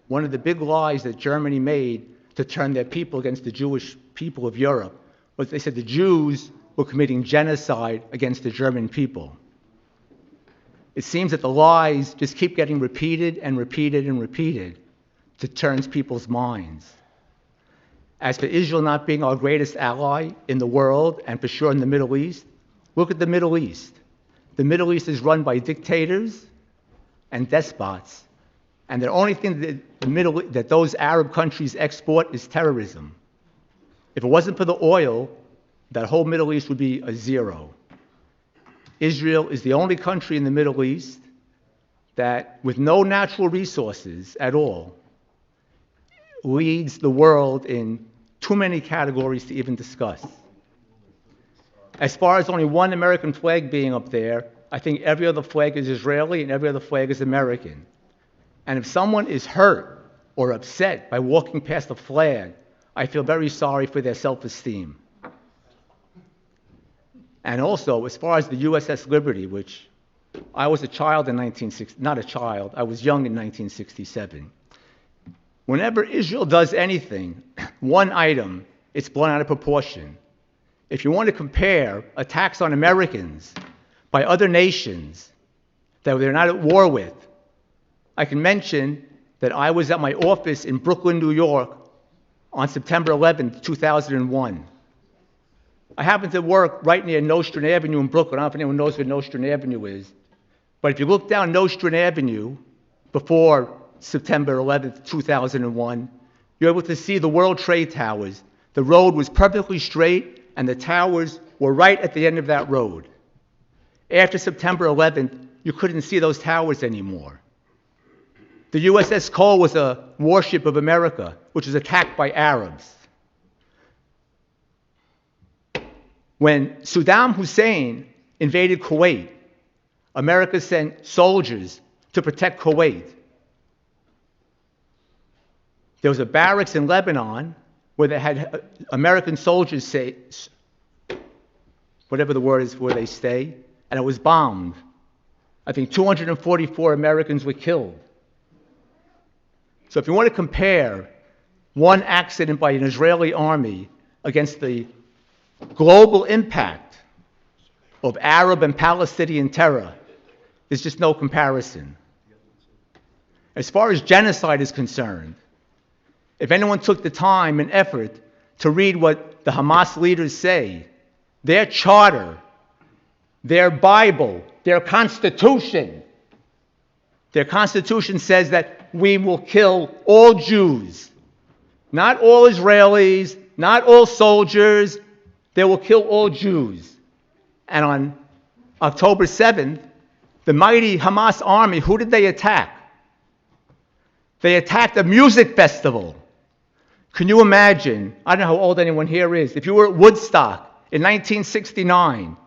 One of the big lies that Germany made to turn their people against the Jewish people of Europe was they said the Jews were committing genocide against the German people. It seems that the lies just keep getting repeated and repeated and repeated to turn people's minds. As for Israel not being our greatest ally in the world, and for sure in the Middle East, look at the Middle East. The Middle East is run by dictators and despots, and the only thing that those Arab countries export is terrorism. If it wasn't for the oil, that whole Middle East would be a zero. Israel is the only country in the Middle East that, with no natural resources at all, leads the world in too many categories to even discuss. As far as only one American flag being up there, I think every other flag is Israeli and every other flag is American. And if someone is hurt or upset by walking past a flag, I feel very sorry for their self-esteem. And also, as far as the USS Liberty, which I was a child in 1960, not a child, I was young in 1967. Whenever Israel does anything, one item, it's blown out of proportion. If you want to compare attacks on Americans by other nations that they're not at war with, I can mention that I was at my office in Brooklyn, New York on September 11th, 2001. I happened to work right near Nostrand Avenue in Brooklyn. I don't know if anyone knows where Nostrand Avenue is. But if you look down Nostrand Avenue before September 11th, 2001, you're able to see the World Trade Towers. The road was perfectly straight, and the towers were right at the end of that road. After September 11th, you couldn't see those towers anymore. The USS Cole was a warship of America, which was attacked by Arabs. When Saddam Hussein invaded Kuwait, America sent soldiers to protect Kuwait. There was a barracks in Lebanon where they had American soldiers say, whatever the word is where they stay, and it was bombed. I think 244 Americans were killed. So if you want to compare one accident by an Israeli army against the global impact of Arab and Palestinian terror, there's just no comparison. As far as genocide is concerned, if anyone took the time and effort to read what the Hamas leaders say, their charter, their Bible, their constitution says that we will kill all Jews, not all Israelis, not all soldiers. They will kill all Jews. And on October 7th, the mighty Hamas army, who did they attack? They attacked a music festival. Can you imagine? I don't know how old anyone here is. If you were at Woodstock in 1969,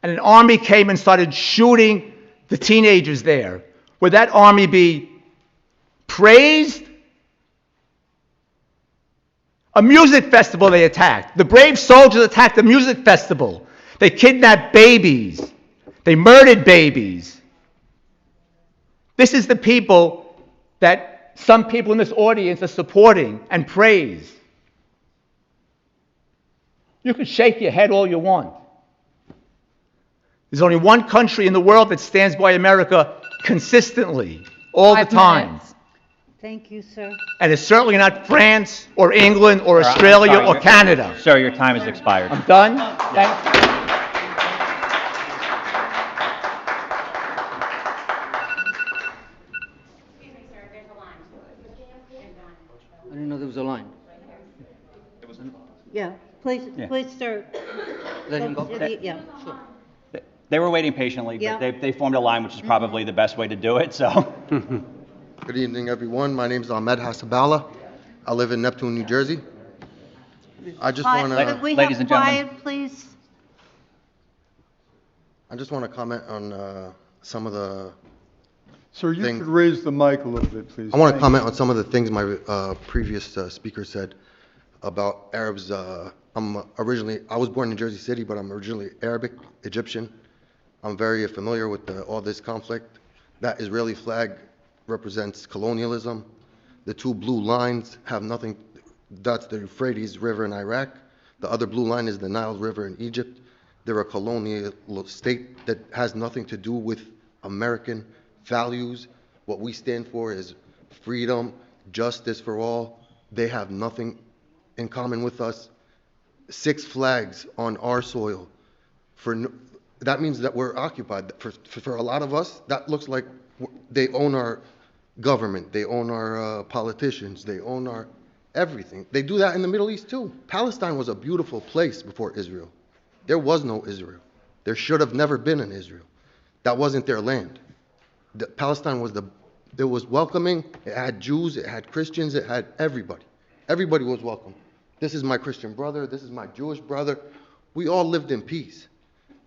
and an army came and started shooting the teenagers there, would that army be praised? A music festival they attacked. The brave soldiers attacked a music festival. They kidnapped babies. They murdered babies. This is the people that some people in this audience are supporting and praise. You can shake your head all you want. There's only one country in the world that stands by America consistently, all the time. Thank you, sir. And it's certainly not France or England or Australia or Canada. Sir, your time has expired. I'm done. Thank you. I didn't know there was a line. Yeah, please, Yeah. please, sir. Let him go. Yeah, sure. They were waiting patiently, Yeah. but they formed a line, which is probably the best way to do it, so. Good evening, everyone. My name is Ahmed Hasabala. I live in Neptune, New Jersey. I just want Could we Ladies have and gentlemen. quiet, please? I just want to comment on some of the Sir, you things. could raise the mic a little bit, please. I want to Thank comment on some of the things my previous speaker said. about Arabs. I was born in Jersey City, but I'm originally Arabic, Egyptian. I'm very familiar with all this conflict. That Israeli flag represents colonialism. The two blue lines have nothing, that's the Euphrates River in Iraq. The other blue line is the Nile River in Egypt. They're a colonial state that has nothing to do with American values. What we stand for is freedom, justice for all. They have nothing in common with us. 6 flags on our soil. That means that we're occupied. For a lot of us, that looks like they own our government, they own our politicians, they own our everything. They do that in the Middle East too. Palestine was a beautiful place before Israel. There was no Israel. There should have never been an Israel. That wasn't their land. Palestine was welcoming. It had Jews, it had Christians, it had everybody. Everybody was welcome. This is my Christian brother, this is my Jewish brother. We all lived in peace.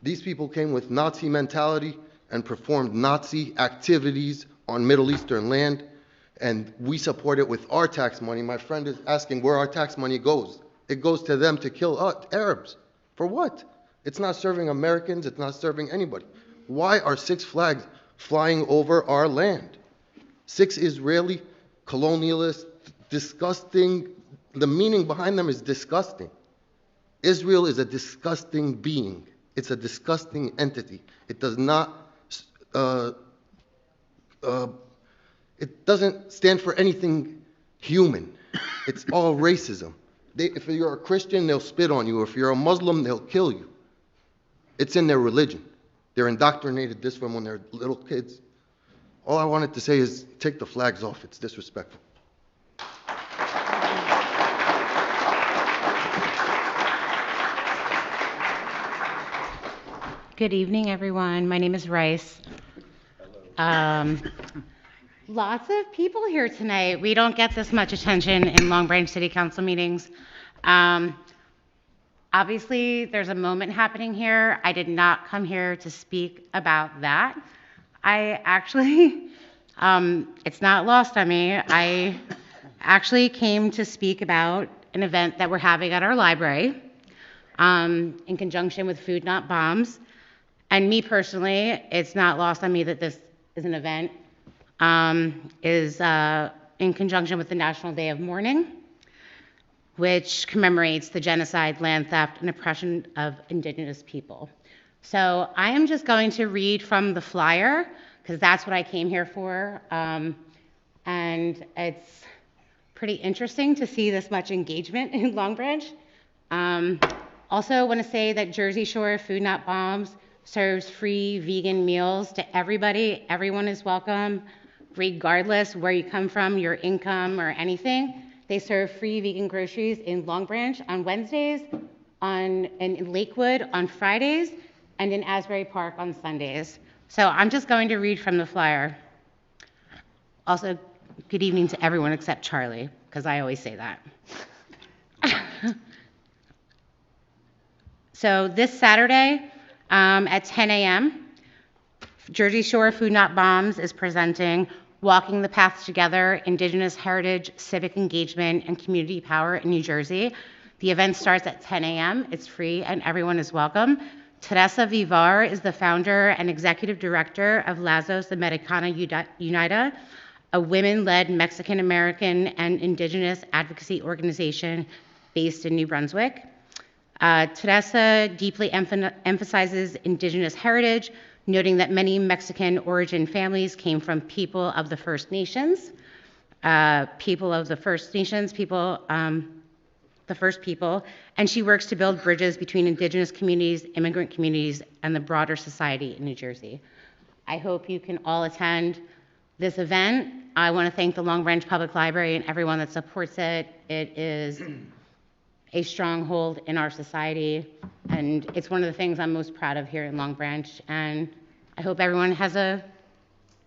These people came with Nazi mentality and performed Nazi activities on Middle Eastern land, and we support it with our tax money. My friend is asking where our tax money goes. It goes to them to kill Arabs. For what? It's not serving Americans, it's not serving anybody. Why are 6 flags flying over our land? 6 Israeli colonialists, disgusting. The meaning behind them is disgusting. Israel is a disgusting being. It's a disgusting entity. It does not, it doesn't stand for anything human. It's all racism. If you're a Christian, they'll spit on you. If you're a Muslim, they'll kill you. It's in their religion. They're indoctrinated this from when they're little kids. All I wanted to say is take the flags off. It's disrespectful. Good evening, everyone. My name is Rice. Lots of people here tonight. We don't get this much attention in Long Branch City Council meetings. Obviously, there's a moment happening here. I did not come here to speak about that. I actually, it's not lost on me. I actually came to speak about an event that we're having at our library in conjunction with Food Not Bombs. And me personally, it's not lost on me that this is an event, is in conjunction with the National Day of Mourning, which commemorates the genocide, land theft, and oppression of Indigenous people. So I am just going to read from the flyer, because that's what I came here for. And it's pretty interesting to see this much engagement in Long Branch. Also want to say that Jersey Shore Food Not Bombs serves free vegan meals to everybody. Everyone is welcome, regardless where you come from, your income, or anything. They serve free vegan groceries in Long Branch on Wednesdays, in Lakewood on Fridays, and in Asbury Park on Sundays. So I'm just going to read from the flyer. Also, good evening to everyone except Charlie, because I always say that. So this Saturday, at 10 a.m., Jersey Shore Food Not Bombs is presenting Walking the Path Together, Indigenous Heritage, Civic Engagement, and Community Power in New Jersey. The event starts at 10 a.m. It's free and everyone is welcome. Teresa Vivar is the founder and executive director of Lazos Americana Unida, a women-led Mexican-American and Indigenous advocacy organization based in New Brunswick. Teresa deeply emphasizes Indigenous heritage, noting that many Mexican origin families came from people of the First Nations, the first people, and she works to build bridges between Indigenous communities, immigrant communities, and the broader society in New Jersey. I hope you can all attend this event. I want to thank the Long Branch Public Library and everyone that supports it. It is a stronghold in our society, and it's one of the things I'm most proud of here in Long Branch. And I hope everyone has a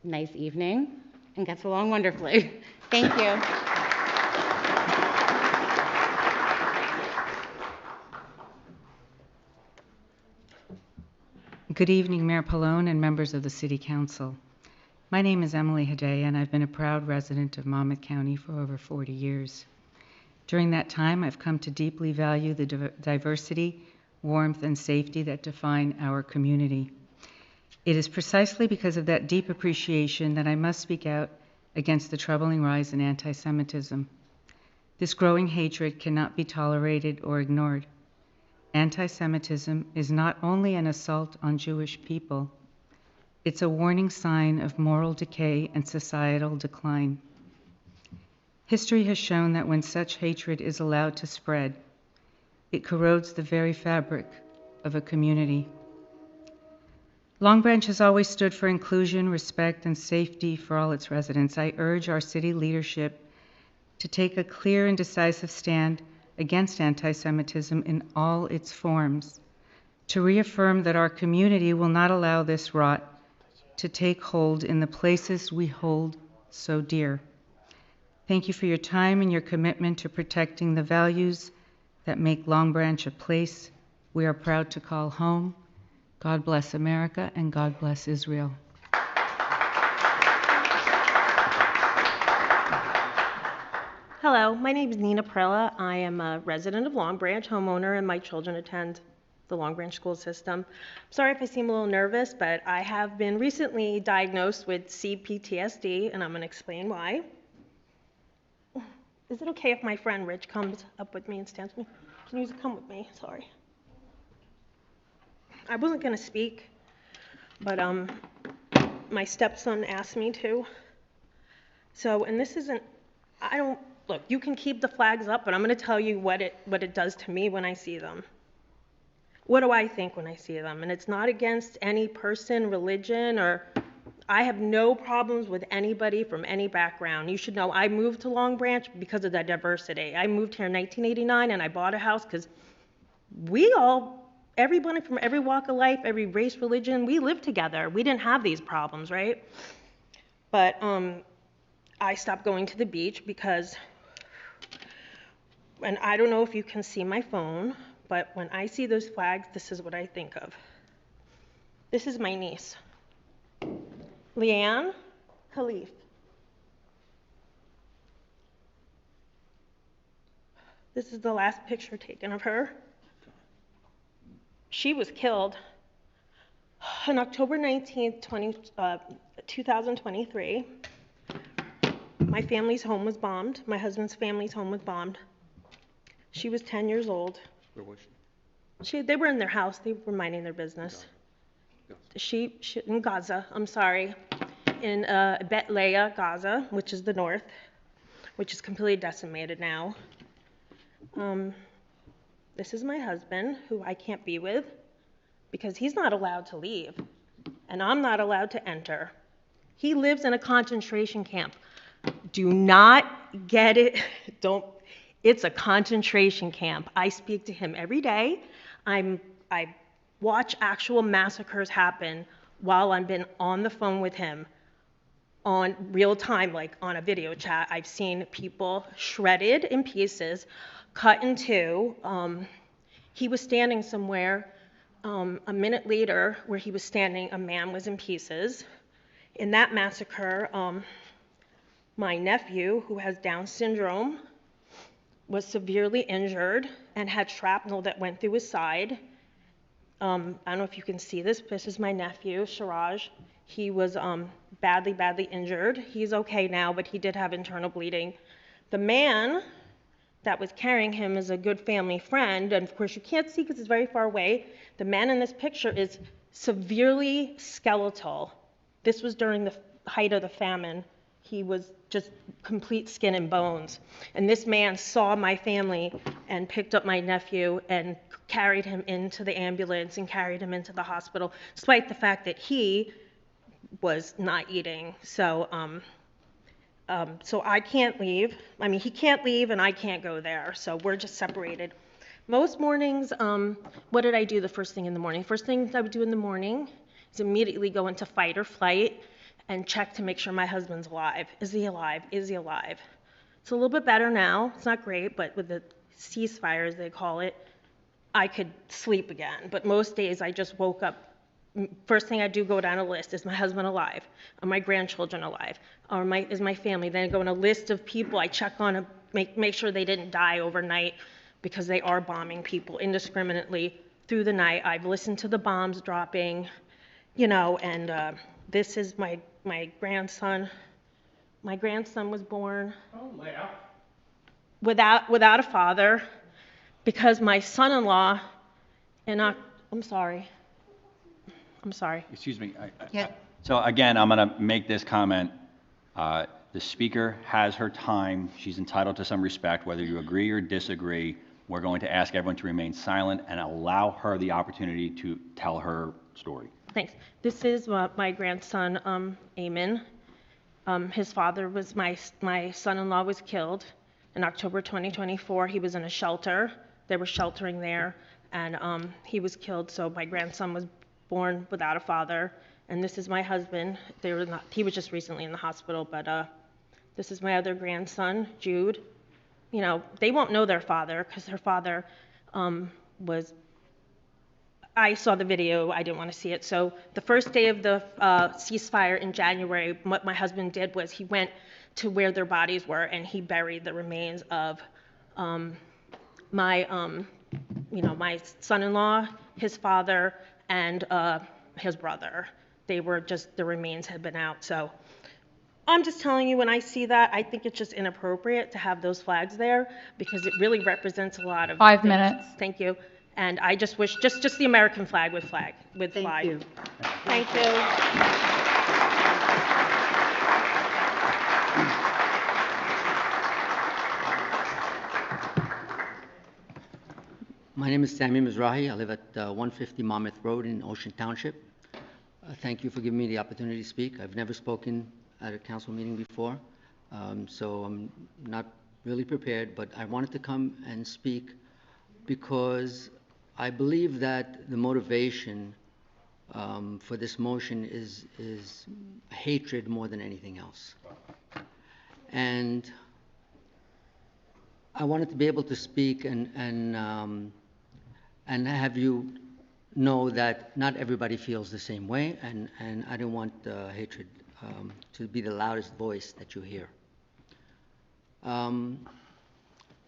nice evening and gets along wonderfully. Thank you. Good evening, Mayor Pallone and members of the City Council. My name is Emily Hedaya, and I've been a proud resident of Monmouth County for over 40 years. During that time, I've come to deeply value the diversity, warmth, and safety that define our community. It is precisely because of that deep appreciation that I must speak out against the troubling rise in anti-Semitism. This growing hatred cannot be tolerated or ignored. Anti-Semitism is not only an assault on Jewish people, it's a warning sign of moral decay and societal decline. History has shown that when such hatred is allowed to spread, it corrodes the very fabric of a community. Long Branch has always stood for inclusion, respect, and safety for all its residents. I urge our city leadership to take a clear and decisive stand against anti-Semitism in all its forms, to reaffirm that our community will not allow this rot to take hold in the places we hold so dear. Thank you for your time and your commitment to protecting the values that make Long Branch a place we are proud to call home. God bless America and God bless Israel. Hello, my name is Nina Prella. I am a resident of Long Branch, homeowner, and my children attend the Long Branch school system. Sorry if I seem a little nervous, but I have been recently diagnosed with CPTSD, and I'm going to explain why. Is it okay if my friend Rich comes up with me and stands with me? Can you come with me? Sorry. I wasn't going to speak, but my stepson asked me to. So, and this isn't, I don't, look, you can keep the flags up, but I'm going to tell you what it does to me when I see them. What do I think when I see them? And it's not against any person, religion, or I have no problems with anybody from any background. You should know I moved to Long Branch because of that diversity. I moved here in 1989 and I bought a house because everybody from every walk of life, every race, religion, we lived together. We didn't have these problems, right? But I stopped going to the beach because, and I don't know if you can see my phone, but when I see those flags, this is what I think of. This is my niece, Leanne Khalif. This is the last picture taken of her. She was killed on October 19th, 2023. My family's home was bombed. My husband's family's home was bombed. She was 10 years old. Where was she? They were in their house. They were minding their business. She in Gaza, I'm sorry, in Bet Leah, Gaza, which is the north, which is completely decimated now. This is my husband, who I can't be with because he's not allowed to leave, and I'm not allowed to enter. He lives in a concentration camp. Do not get it. It's a concentration camp. I speak to him every day. I watch actual massacres happen while I've been on the phone with him on real time, like on a video chat. I've seen people shredded in pieces, cut in two. He was standing somewhere. A minute later, where he was standing, a man was in pieces. In that massacre, my nephew, who has Down syndrome, was severely injured and had shrapnel that went through his side. I don't know if you can see this. This is my nephew, Siraj. He was badly injured. He's okay now, but he did have internal bleeding. The man that was carrying him is a good family friend, and of course you can't see because it's very far away. The man in this picture is severely skeletal. This was during the height of the famine. He was just complete skin and bones. And this man saw my family and picked up my nephew and carried him into the ambulance and carried him into the hospital, despite the fact that he was not eating. So I can't leave. I mean, he can't leave and I can't go there. So we're just separated. Most mornings, what did I do the first thing in the morning? First thing I would do in the morning is immediately go into fight or flight and check to make sure my husband's alive. Is he alive? Is he alive? It's a little bit better now. It's not great, but with the ceasefire, as they call it, I could sleep again. But most days I just woke up first thing I do go down a list, is my husband alive? Are my grandchildren alive? Is my family? Then I go on a list of people I check on, make sure they didn't die overnight, because they are bombing people indiscriminately through the night. I've listened to the bombs dropping, and this is my grandson. My grandson was born without a father, because my son-in-law, I'm sorry. Excuse me. Yeah. So again, I'm going to make this comment. The speaker has her time. She's entitled to some respect, whether you agree or disagree. We're going to ask everyone to remain silent and allow her the opportunity to tell her story. Thanks. This is my grandson, Eamon. His father was my son-in-law was killed in October 2024. He was in a shelter. They were sheltering there, and he was killed. So my grandson was born without a father. And this is my husband. He was just recently in the hospital, but this is my other grandson, Jude. They won't know their father, because their father I saw the video, I didn't want to see it. So the first day of the ceasefire in January, what my husband did was he went to where their bodies were, and he buried the remains of my son-in-law, his father, and his brother. The remains had been out. So I'm just telling you, when I see that, I think it's just inappropriate to have those flags there, because it really represents a lot of 5 things. minutes. Thank you. And I just wish, just the American flag with flag. Thank you. Thank you. My name is Sami Mizrahi. I live at 150 Monmouth Road in Ocean Township. Thank you for giving me the opportunity to speak. I've never spoken at a council meeting before, so I'm not really prepared, but I wanted to come and speak because I believe that the motivation for this motion is hatred more than anything else. And I wanted to be able to speak and have you know that not everybody feels the same way, and I don't want hatred to be the loudest voice that you hear. I'm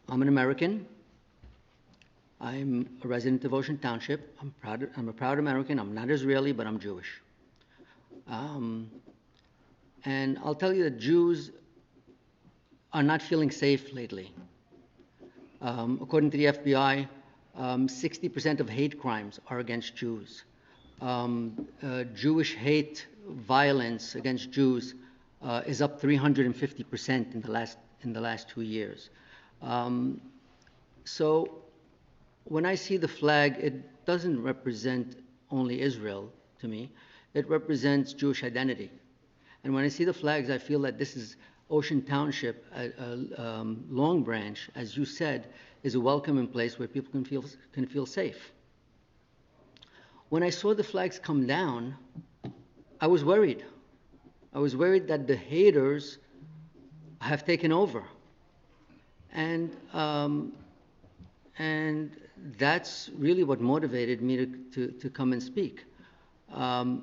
an American. I'm a resident of Ocean Township. I'm a proud American. I'm not Israeli, but I'm Jewish. And I'll tell you that Jews are not feeling safe lately. According to the FBI, 60% of hate crimes are against Jews. Jewish hate violence against Jews is up 350% in the last 2 years. So when I see the flag, it doesn't represent only Israel to me. It represents Jewish identity. And when I see the flags, I feel that this is Ocean Township, Long Branch, as you said, is a welcoming place where people can feel safe. When I saw the flags come down, I was worried. I was worried that the haters have taken over. And that's really what motivated me to come and speak. I'm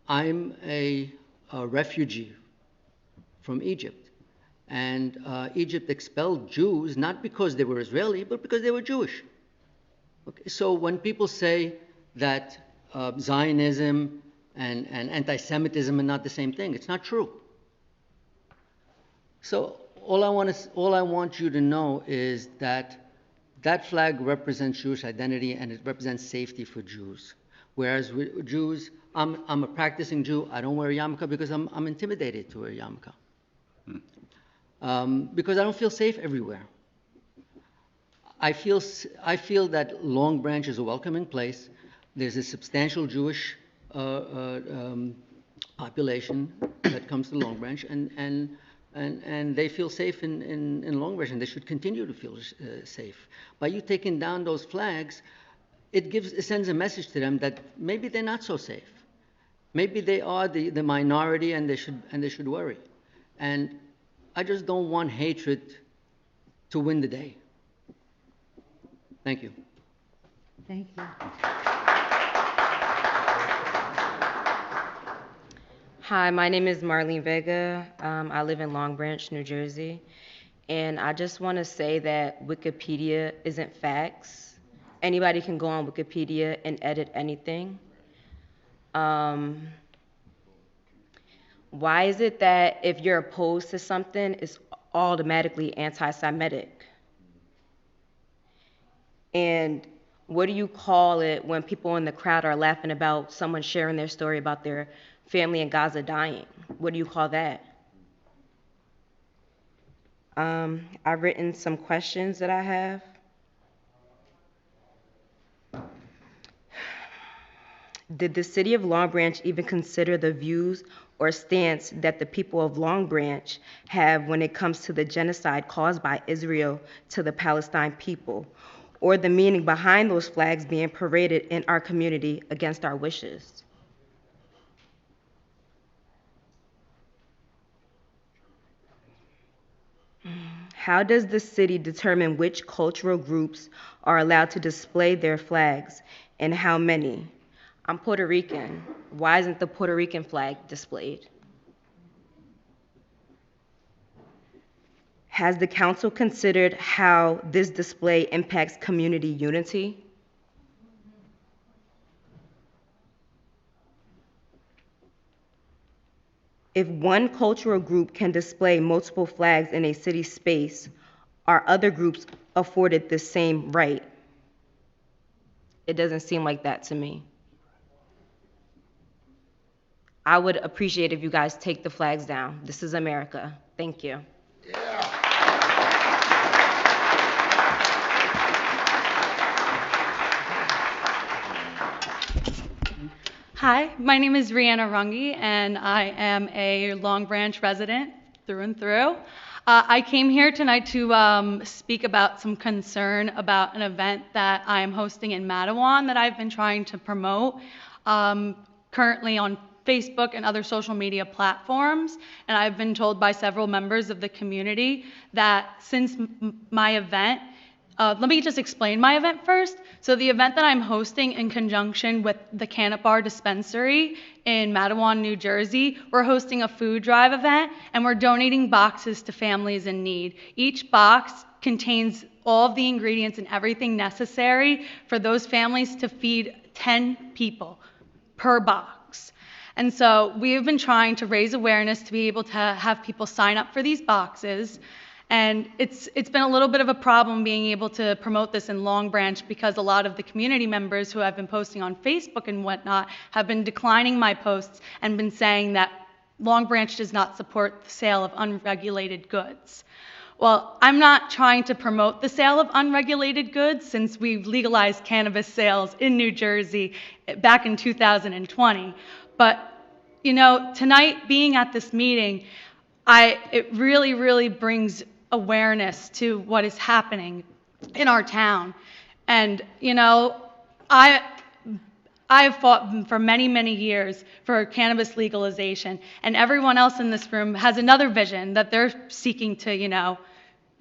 a refugee from Egypt. And Egypt expelled Jews not because they were Israeli, but because they were Jewish. Okay, so when people say that Zionism and anti-Semitism are not the same thing, it's not true. So all I want you to know is that that flag represents Jewish identity, and it represents safety for Jews. Whereas Jews, I'm a practicing Jew. I don't wear a yarmulke because I'm intimidated to wear a yarmulke. Because I don't feel safe everywhere. I feel that Long Branch is a welcoming place. There's a substantial Jewish population that comes to Long Branch, and they feel safe in Long Branch, and they should continue to feel safe. By you taking down those flags, it sends a message to them that maybe they're not so safe. Maybe they are the minority, and they should worry. And I just don't want hatred to win the day. Thank you. Thank you. Hi, my name is Marlene Vega. I live in Long Branch, New Jersey. And I just want to say that Wikipedia isn't facts. Anybody can go on Wikipedia and edit anything. Why is it that if you're opposed to something, it's automatically anti-Semitic? And what do you call it when people in the crowd are laughing about someone sharing their story about their family in Gaza dying? What do you call that? I've written some questions that I have. Did the city of Long Branch even consider the views or stance that the people of Long Branch have when it comes to the genocide caused by Israel to the Palestine people, or the meaning behind those flags being paraded in our community against our wishes? How does the city determine which cultural groups are allowed to display their flags and how many? I'm Puerto Rican. Why isn't the Puerto Rican flag displayed? Has the council considered how this display impacts community unity? If one cultural group can display multiple flags in a city space, are other groups afforded the same right? It doesn't seem like that to me. I would appreciate if you guys take the flags down. This is America. Thank you. Hi, my name is Rihanna Runge, and I am a Long Branch resident through and through. I came here tonight to speak about some concern about an event that I am hosting in Matawan that I've been trying to promote currently on Facebook and other social media platforms. And I've been told by several members of the community that since my event, let me just explain my event first. So the event that I'm hosting in conjunction with the Canop Bar Dispensary in Matawan, New Jersey, we're hosting a food drive event and we're donating boxes to families in need. Each box contains all of the ingredients and everything necessary for those families to feed 10 people per box. And so we have been trying to raise awareness to be able to have people sign up for these boxes. And it's been a little bit of a problem being able to promote this in Long Branch because a lot of the community members who I've been posting on Facebook and whatnot have been declining my posts and been saying that Long Branch does not support the sale of unregulated goods. Well, I'm not trying to promote the sale of unregulated goods since we've legalized cannabis sales in New Jersey back in 2020. But, you know, tonight being at this meeting, it really, really brings awareness to what is happening in our town. And, you know, I've fought for many, many years for cannabis legalization, and everyone else in this room has another vision that they're seeking to, you know,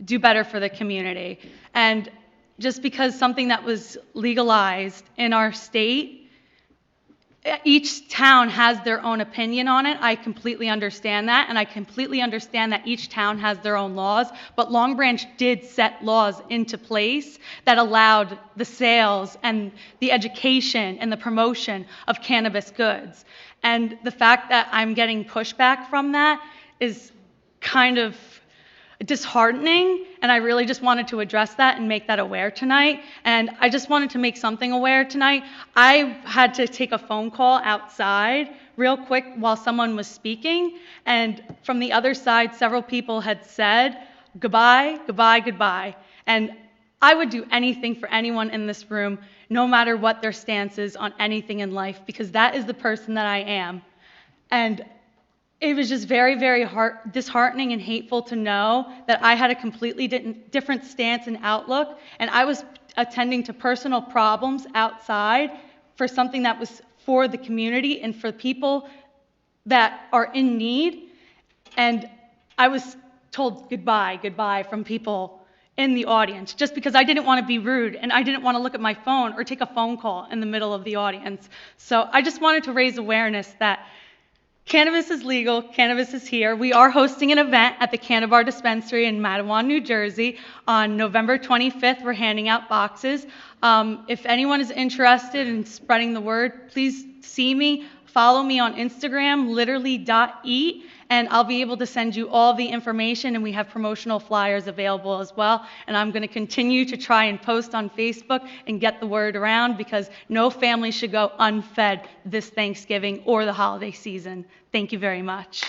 do better for the community. And just because something that was legalized in our state, each town has their own opinion on it. I completely understand that, and I completely understand that each town has their own laws, but Long Branch did set laws into place that allowed the sales and the education and the promotion of cannabis goods. And the fact that I'm getting pushback from that is kind of disheartening, and I really just wanted to address that and make that aware tonight. And I just wanted to make something aware tonight. I had to take a phone call outside real quick while someone was speaking, and from the other side, several people had said, goodbye, goodbye, goodbye. And I would do anything for anyone in this room, no matter what their stance is on anything in life, because that is the person that I am. And it was just very, very disheartening and hateful to know that I had a completely different stance and outlook, and I was attending to personal problems outside for something that was for the community and for people that are in need, and I was told goodbye, goodbye from people in the audience just because I didn't want to be rude and I didn't want to look at my phone or take a phone call in the middle of the audience. So I just wanted to raise awareness that Cannabis is legal, cannabis is here. We are hosting an event at the Cannabar Dispensary in Matawan, New Jersey on November 25th. We're handing out boxes. If anyone is interested in spreading the word, please see me, follow me on Instagram, literally.eat, and I'll be able to send you all the information, and we have promotional flyers available as well. And I'm going to continue to try and post on Facebook and get the word around, because no family should go unfed this Thanksgiving or the holiday season. Thank you very much.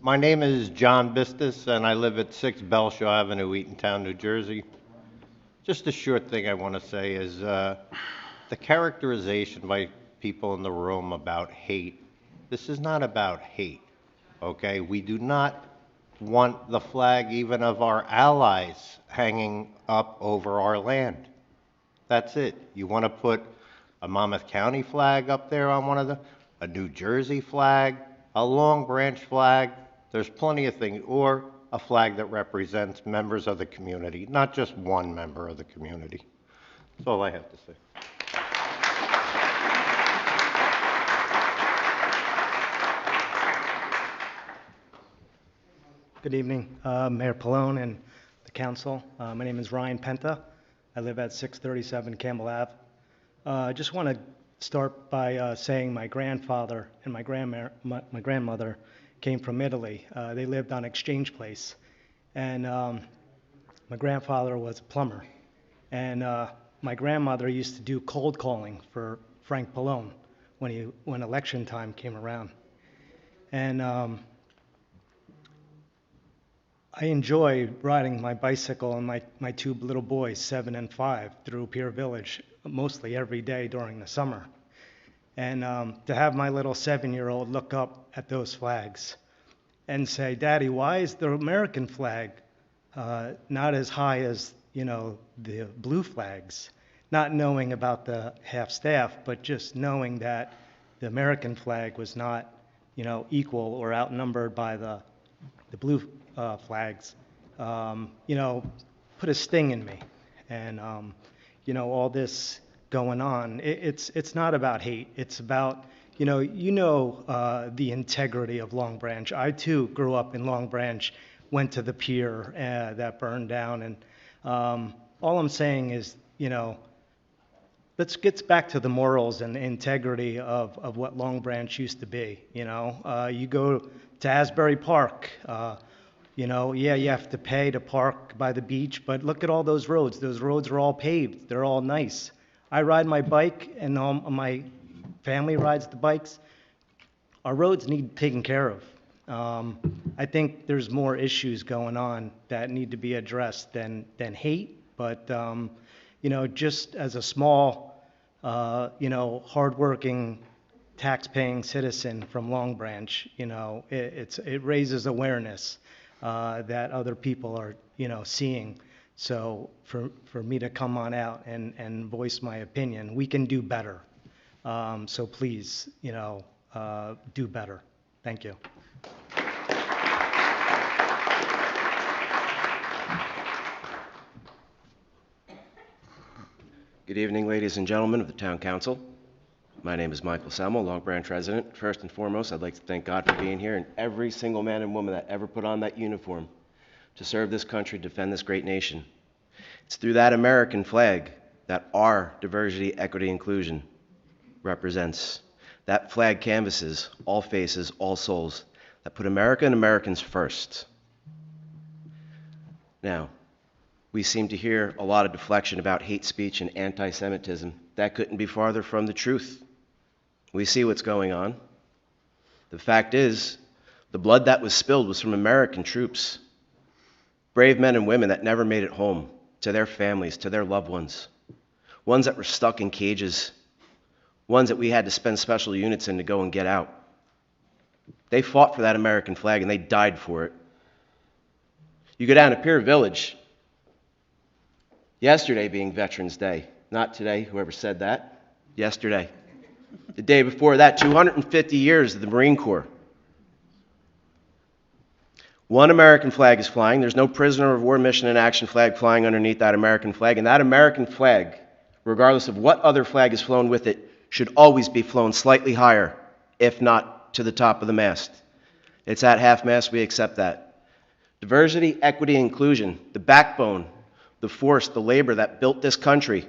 My name is John Bistus, and I live at 6 Belshaw Avenue, Eatontown, New Jersey. Just a short thing I want to say is the characterization by people in the room about hate. This is not about hate, okay? We do not want the flag even of our allies hanging up over our land. That's it. You want to put a Monmouth County flag up there on one of a New Jersey flag, a Long Branch flag. There's plenty of things, or a flag that represents members of the community, not just one member of the community. That's all I have to say. Good evening, Mayor Pallone and the council. My name is Ryan Penta. I live at 637 Campbell Ave. I just want to start by saying my grandfather and my grandmother came from Italy. They lived on Exchange Place, and my grandfather was a plumber, and my grandmother used to do cold calling for Frank Pallone when election time came around. And I enjoy riding my bicycle and my two little boys, 7 and 5, through Pier Village mostly every day during the summer. And to have my little 7-year-old look up at those flags and say, "Daddy, why is the American flag not as high as, the blue flags?" Not knowing about the half-staff, but just knowing that the American flag was not, equal or outnumbered by the blue flags, put a sting in me. And, all this going on, it's not about hate. It's about, the integrity of Long Branch. I, too, grew up in Long Branch, went to the pier that burned down. And all I'm saying is, let's get back to the morals and the integrity of what Long Branch used to be. You go to Asbury Park, you have to pay to park by the beach, but look at all those roads. Those roads are all paved. They're all nice. I ride my bike, and my family rides the bikes. Our roads need taken care of. I think there's more issues going on that need to be addressed than hate, but, just as a small, hardworking, tax-paying citizen from Long Branch, it raises awareness that other people are, seeing. So for me to come on out and voice my opinion, we can do better. So please, do better. Thank you. Good evening, ladies and gentlemen of the Town Council. My name is Michael Semmel, Long Branch resident. First and foremost, I'd like to thank God for being here and every single man and woman that ever put on that uniform to serve this country, defend this great nation. It's through that American flag that our diversity, equity, inclusion represents. That flag canvases all faces, all souls, that put America and Americans first. Now, we seem to hear a lot of deflection about hate speech and anti-Semitism. That couldn't be farther from the truth. We see what's going on. The fact is, the blood that was spilled was from American troops. Brave men and women that never made it home to their families, to their loved ones. Ones that were stuck in cages. Ones that we had to spend special units in to go and get out. They fought for that American flag and they died for it. You go down to Pier Village, yesterday being Veterans Day, not today, whoever said that. yesterday. The day before that, 250 years of the Marine Corps. One American flag is flying. There's no prisoner of war mission in action flag flying underneath that American flag. And that American flag, regardless of what other flag is flown with it, should always be flown slightly higher, if not to the top of the mast. It's at half-mast, we accept that. Diversity, equity, inclusion, the backbone, the force, the labor that built this country.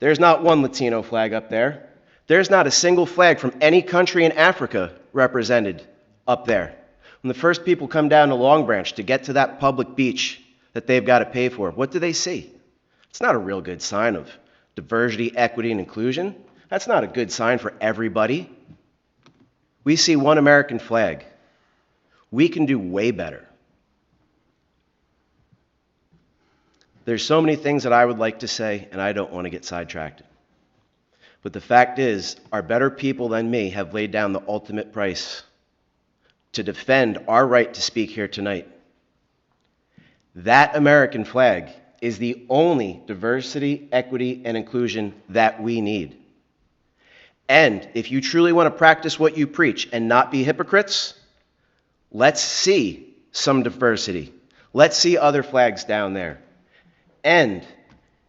There's not one Latino flag up there. There's not a single flag from any country in Africa represented up there. When the first people come down to Long Branch to get to that public beach that they've got to pay for, what do they see? It's not a real good sign of diversity, equity, and inclusion. That's not a good sign for everybody. We see one American flag. We can do way better. There's so many things that I would like to say, and I don't want to get sidetracked. But the fact is, our better people than me have laid down the ultimate price to defend our right to speak here tonight. That American flag is the only diversity, equity, and inclusion that we need. And if you truly want to practice what you preach and not be hypocrites, let's see some diversity. Let's see other flags down there. And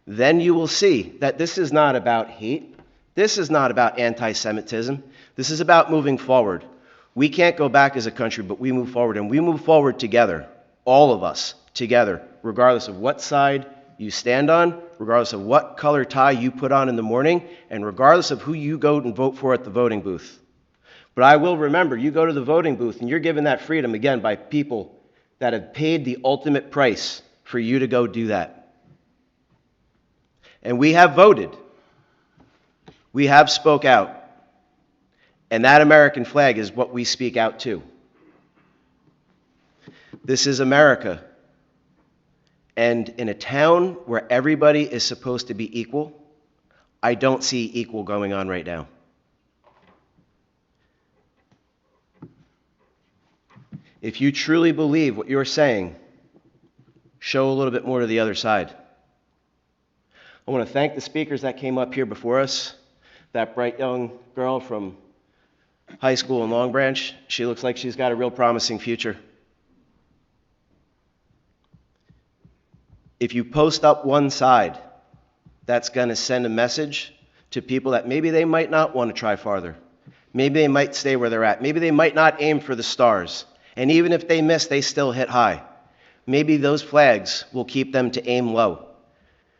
then you will see that this is not about hate. This is not about anti-Semitism. This is about moving forward. We can't go back as a country, but we move forward, and we move forward together, all of us together, regardless of what side you stand on, regardless of what color tie you put on in the morning, and regardless of who you go and vote for at the voting booth. But I will remember, you go to the voting booth, and you're given that freedom, again, by people that have paid the ultimate price for you to go do that. And we have voted. We have spoke out. And that American flag is what we speak out to. This is America. And in a town where everybody is supposed to be equal, I don't see equal going on right now. If you truly believe what you're saying, show a little bit more to the other side. I want to thank the speakers that came up here before us. That bright young girl from high school in Long Branch, she looks like she's got a real promising future. If you post up one side, that's going to send a message to people that maybe they might not want to try farther. Maybe they might stay where they're at. Maybe they might not aim for the stars. And even if they miss, they still hit high. Maybe those flags will keep them to aim low,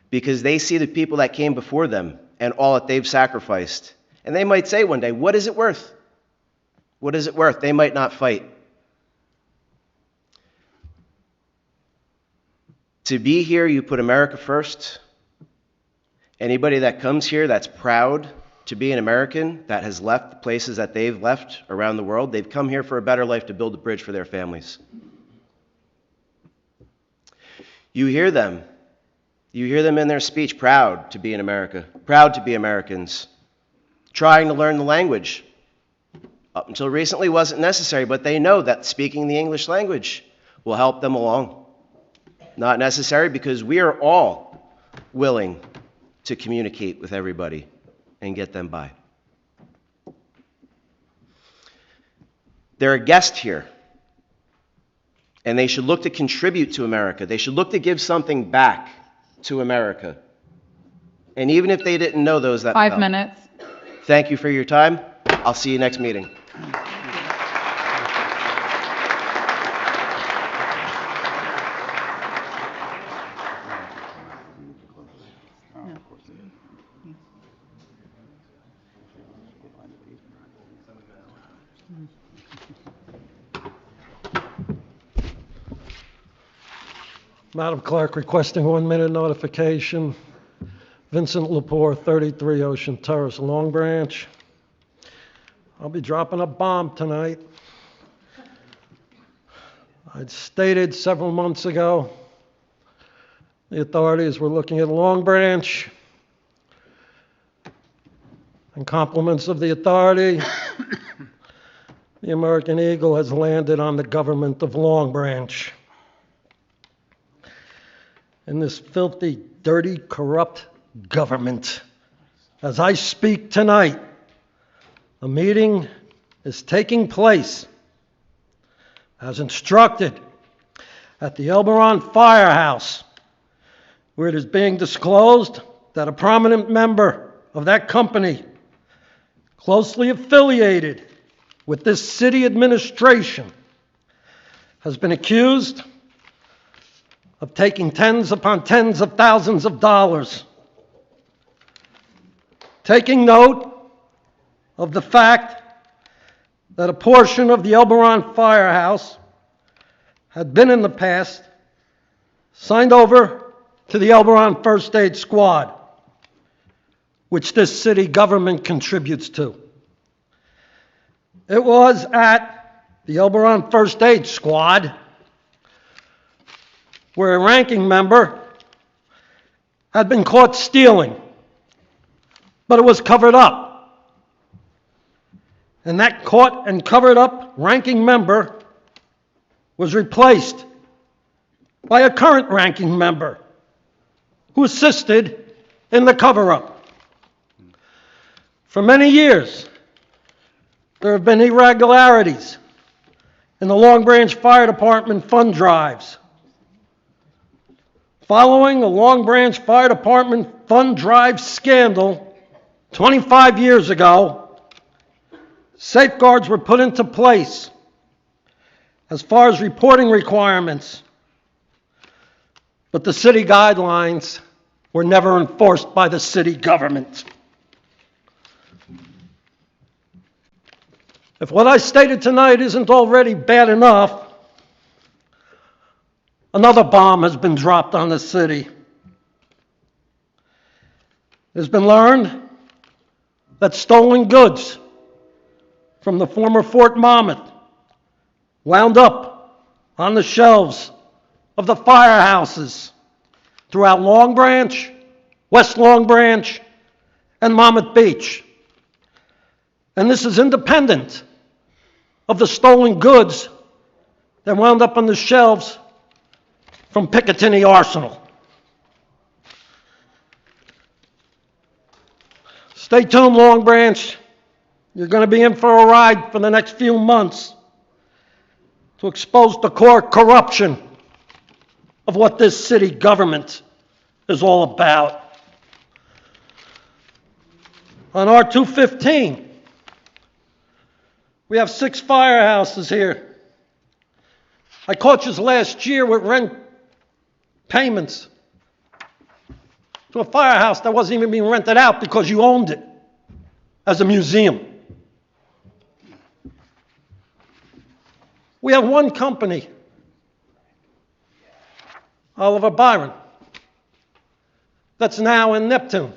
because they see the people that came before them and all that they've sacrificed. And they might say one day, what is it worth? What is it worth? They might not fight. To be here, you put America first. Anybody that comes here that's proud to be an American, that has left the places that they've left around the world, they've come here for a better life to build a bridge for their families. You hear them. You hear them in their speech, proud to be in America, proud to be Americans, trying to learn the language. Up until recently wasn't necessary, but they know that speaking the English language will help them along. Not necessary, because we are all willing to communicate with everybody and get them by. They're a guest here, and they should look to contribute to America. They should look to give something back to America. And even if they didn't know those that 5 minutes. Thank you for your time. I'll see you next meeting. Madam Clerk, requesting 1 minute notification. Vincent Lepore, 33 Ocean Terrace, Long Branch. I'll be dropping a bomb tonight. I'd stated several months ago the authorities were looking at Long Branch. In compliments of the authority, the American Eagle has landed on the government of Long Branch. And this filthy, dirty, corrupt government as I speak tonight, a meeting is taking place as instructed at the Elberon Firehouse, where it is being disclosed that a prominent member of that company, closely affiliated with this city administration, has been accused of taking tens upon tens of thousands of dollars. Taking note of the fact that a portion of the Elberon Firehouse had been in the past signed over to the Elberon First Aid Squad, which this city government contributes to. It was at the Elberon First Aid Squad where a ranking member had been caught stealing, but it was covered up. And that caught and covered up ranking member was replaced by a current ranking member who assisted in the cover-up. For many years, there have been irregularities in the Long Branch Fire Department fund drives. Following the Long Branch Fire Department fund drive scandal 25 years ago, safeguards were put into place as far as reporting requirements, but the city guidelines were never enforced by the city government. If what I stated tonight isn't already bad enough, another bomb has been dropped on the city. It has been learned that stolen goods from the former Fort Monmouth wound up on the shelves of the firehouses throughout Long Branch, West Long Branch, and Monmouth Beach. And this is independent of the stolen goods that wound up on the shelves from Picatinny Arsenal. Stay tuned, Long Branch. You're going to be in for a ride for the next few months to expose the core corruption of what this city government is all about. On R215, we have 6 firehouses here. I caught you last year with rent payments to a firehouse that wasn't even being rented out because you owned it as a museum. We have one company, Oliver Byron, that's now in Neptune,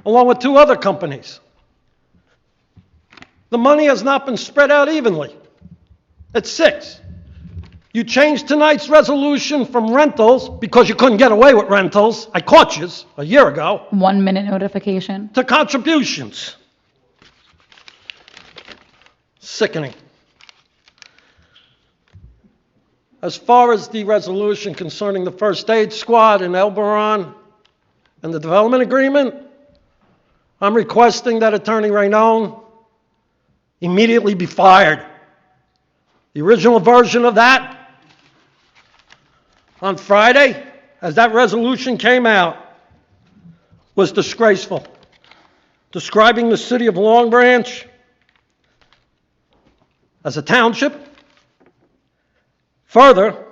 along with 2 other companies. The money has not been spread out evenly. It's 6. You changed tonight's resolution from rentals, because you couldn't get away with rentals, I caught you a year ago, 1 minute notification. to contributions. Sickening. As far as the resolution concerning the First Aid Squad in Elberon and the development agreement, I'm requesting that Attorney Raynone immediately be fired. The original version of that on Friday, as that resolution came out, was disgraceful, describing the city of Long Branch as a township, further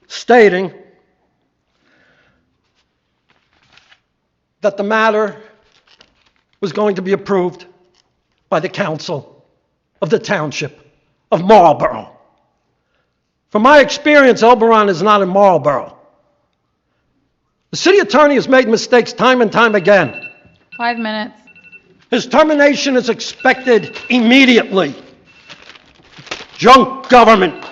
stating that the matter was going to be approved by the council of the township of Marlborough. From my experience, Elberon is not in Marlborough. The city attorney has made mistakes time and time again. 5 minutes. His termination is expected immediately. Junk government.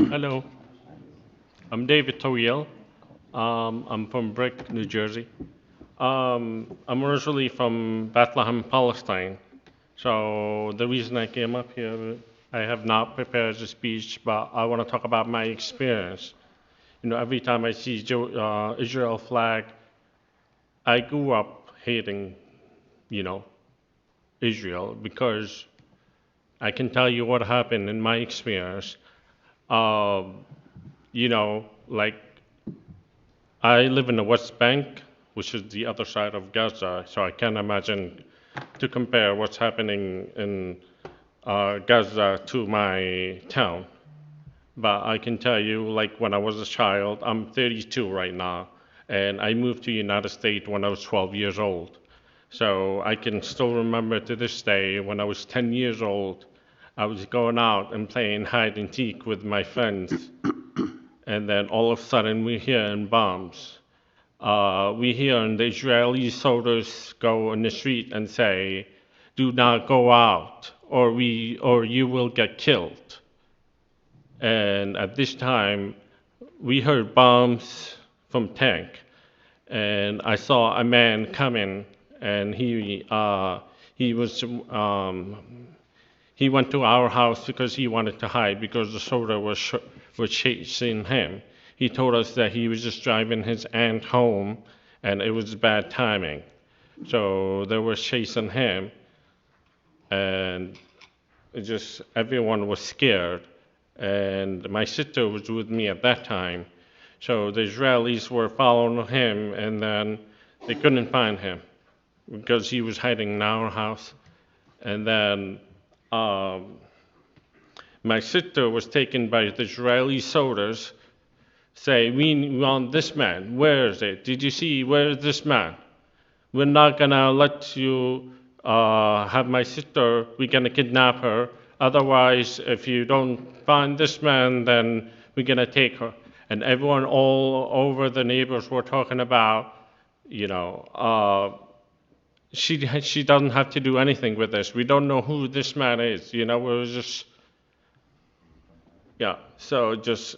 Hello, I'm David Towiel. I'm from Brick, New Jersey. I'm originally from Bethlehem, Palestine. So the reason I came up here I have not prepared a speech, but I want to talk about my experience. You know, every time I see Israel flag, I grew up hating, you know, Israel because I can tell you what happened in my experience. You know, like, I live in the West Bank, which is the other side of Gaza, so I can't imagine to compare what's happening in Gaza to my town. But I can tell you, like, when I was a child, I'm 32 right now, and I moved to the United States when I was 12 years old. So I can still remember to this day, when I was 10 years old, I was going out and playing hide and seek with my friends. And then all of a sudden we hear bombs. We hear the Israeli soldiers go in the street and say, "Do not go out, or you will get killed." And at this time, we heard bombs from tank, and I saw a man coming, and he went to our house because he wanted to hide because the soldier was chasing him. He told us that he was just driving his aunt home, and it was bad timing. So they were chasing him, and everyone was scared. And my sister was with me at that time. So the Israelis were following him, and then they couldn't find him because he was hiding in our house. And then my sister was taken by the Israeli soldiers, say, "We want this man. Where is it? Did you see? Where is this man? We're not gonna let you have my sister. We're gonna kidnap her. Otherwise, if you don't find this man, then we're gonna take her." And everyone all over the neighbors were talking about, you know, she doesn't have to do anything with this. We don't know who this man is. You know, it was just, yeah. So just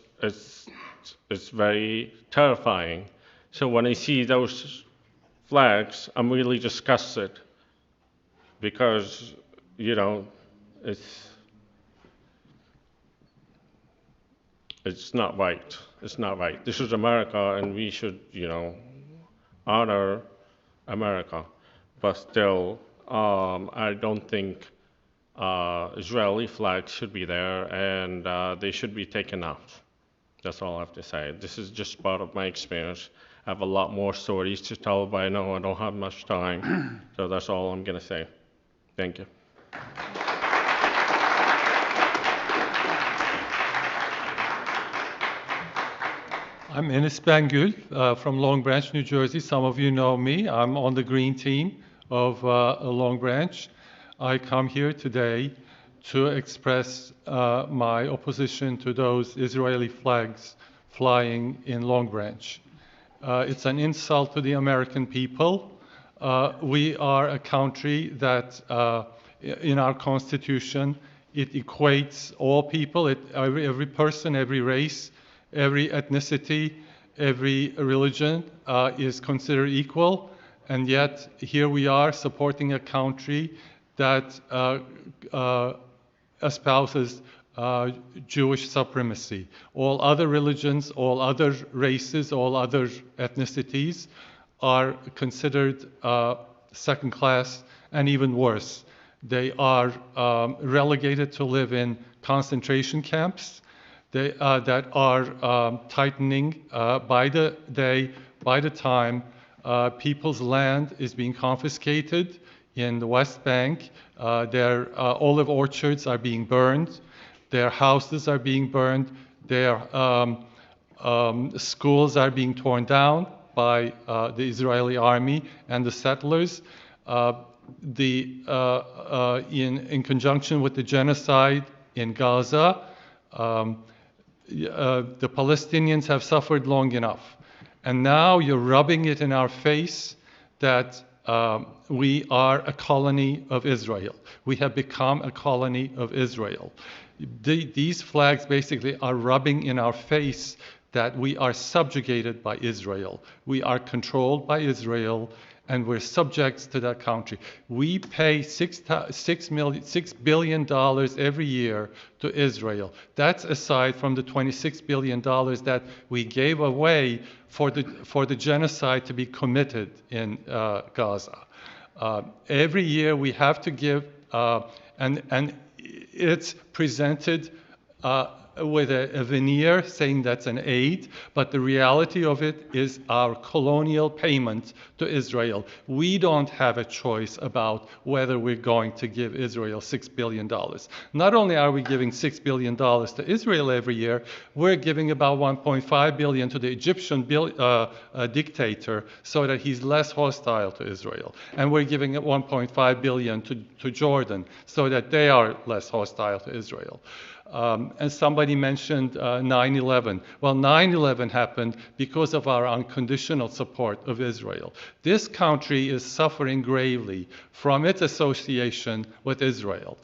it's very terrifying. So when I see those flags, I'm really disgusted because, you know, it's not right. It's not right. This is America, and we should, you know, honor America. But still, I don't think Israeli flags should be there, and they should be taken out. That's all I have to say. This is just part of my experience. I have a lot more stories to tell, but I know I don't have much time. So that's all I'm going to say. Thank you. I'm Enes Bengül from Long Branch, New Jersey. Some of you know me. I'm on the green team of Long Branch. I come here today to express my opposition to those Israeli flags flying in Long Branch. It's an insult to the American people. We are a country that, in our Constitution, it equates all people, every person, every race, every ethnicity, every religion is considered equal, and yet here we are supporting a country that espouses Jewish supremacy. All other religions, all other races, all other ethnicities are considered second class and even worse. They are relegated to live in concentration camps that are tightening by the day, by the time. People's land is being confiscated in the West Bank. Their olive orchards are being burned. Their houses are being burned. Their schools are being torn down by the Israeli army and the settlers. In conjunction with the genocide in Gaza, the Palestinians have suffered long enough. And now you're rubbing it in our face that we are a colony of Israel. We have become a colony of Israel. These flags basically are rubbing in our face that we are subjugated by Israel. We are controlled by Israel, and we're subjects to that country. We pay $6 billion every year to Israel. That's aside from the $26 billion that we gave away for the genocide to be committed in Gaza. Every year we have to give, and it's presented with a veneer saying that's an aid, but the reality of it is our colonial payment to Israel. We don't have a choice about whether we're going to give Israel $6 billion. Not only are we giving $6 billion to Israel every year, we're giving about $1.5 billion to the Egyptian dictator so that he's less hostile to Israel. And we're giving $1.5 billion to Jordan so that they are less hostile to Israel. And somebody mentioned 9/11. Well, 9/11 happened because of our unconditional support of Israel. This country is suffering gravely from its association with Israel.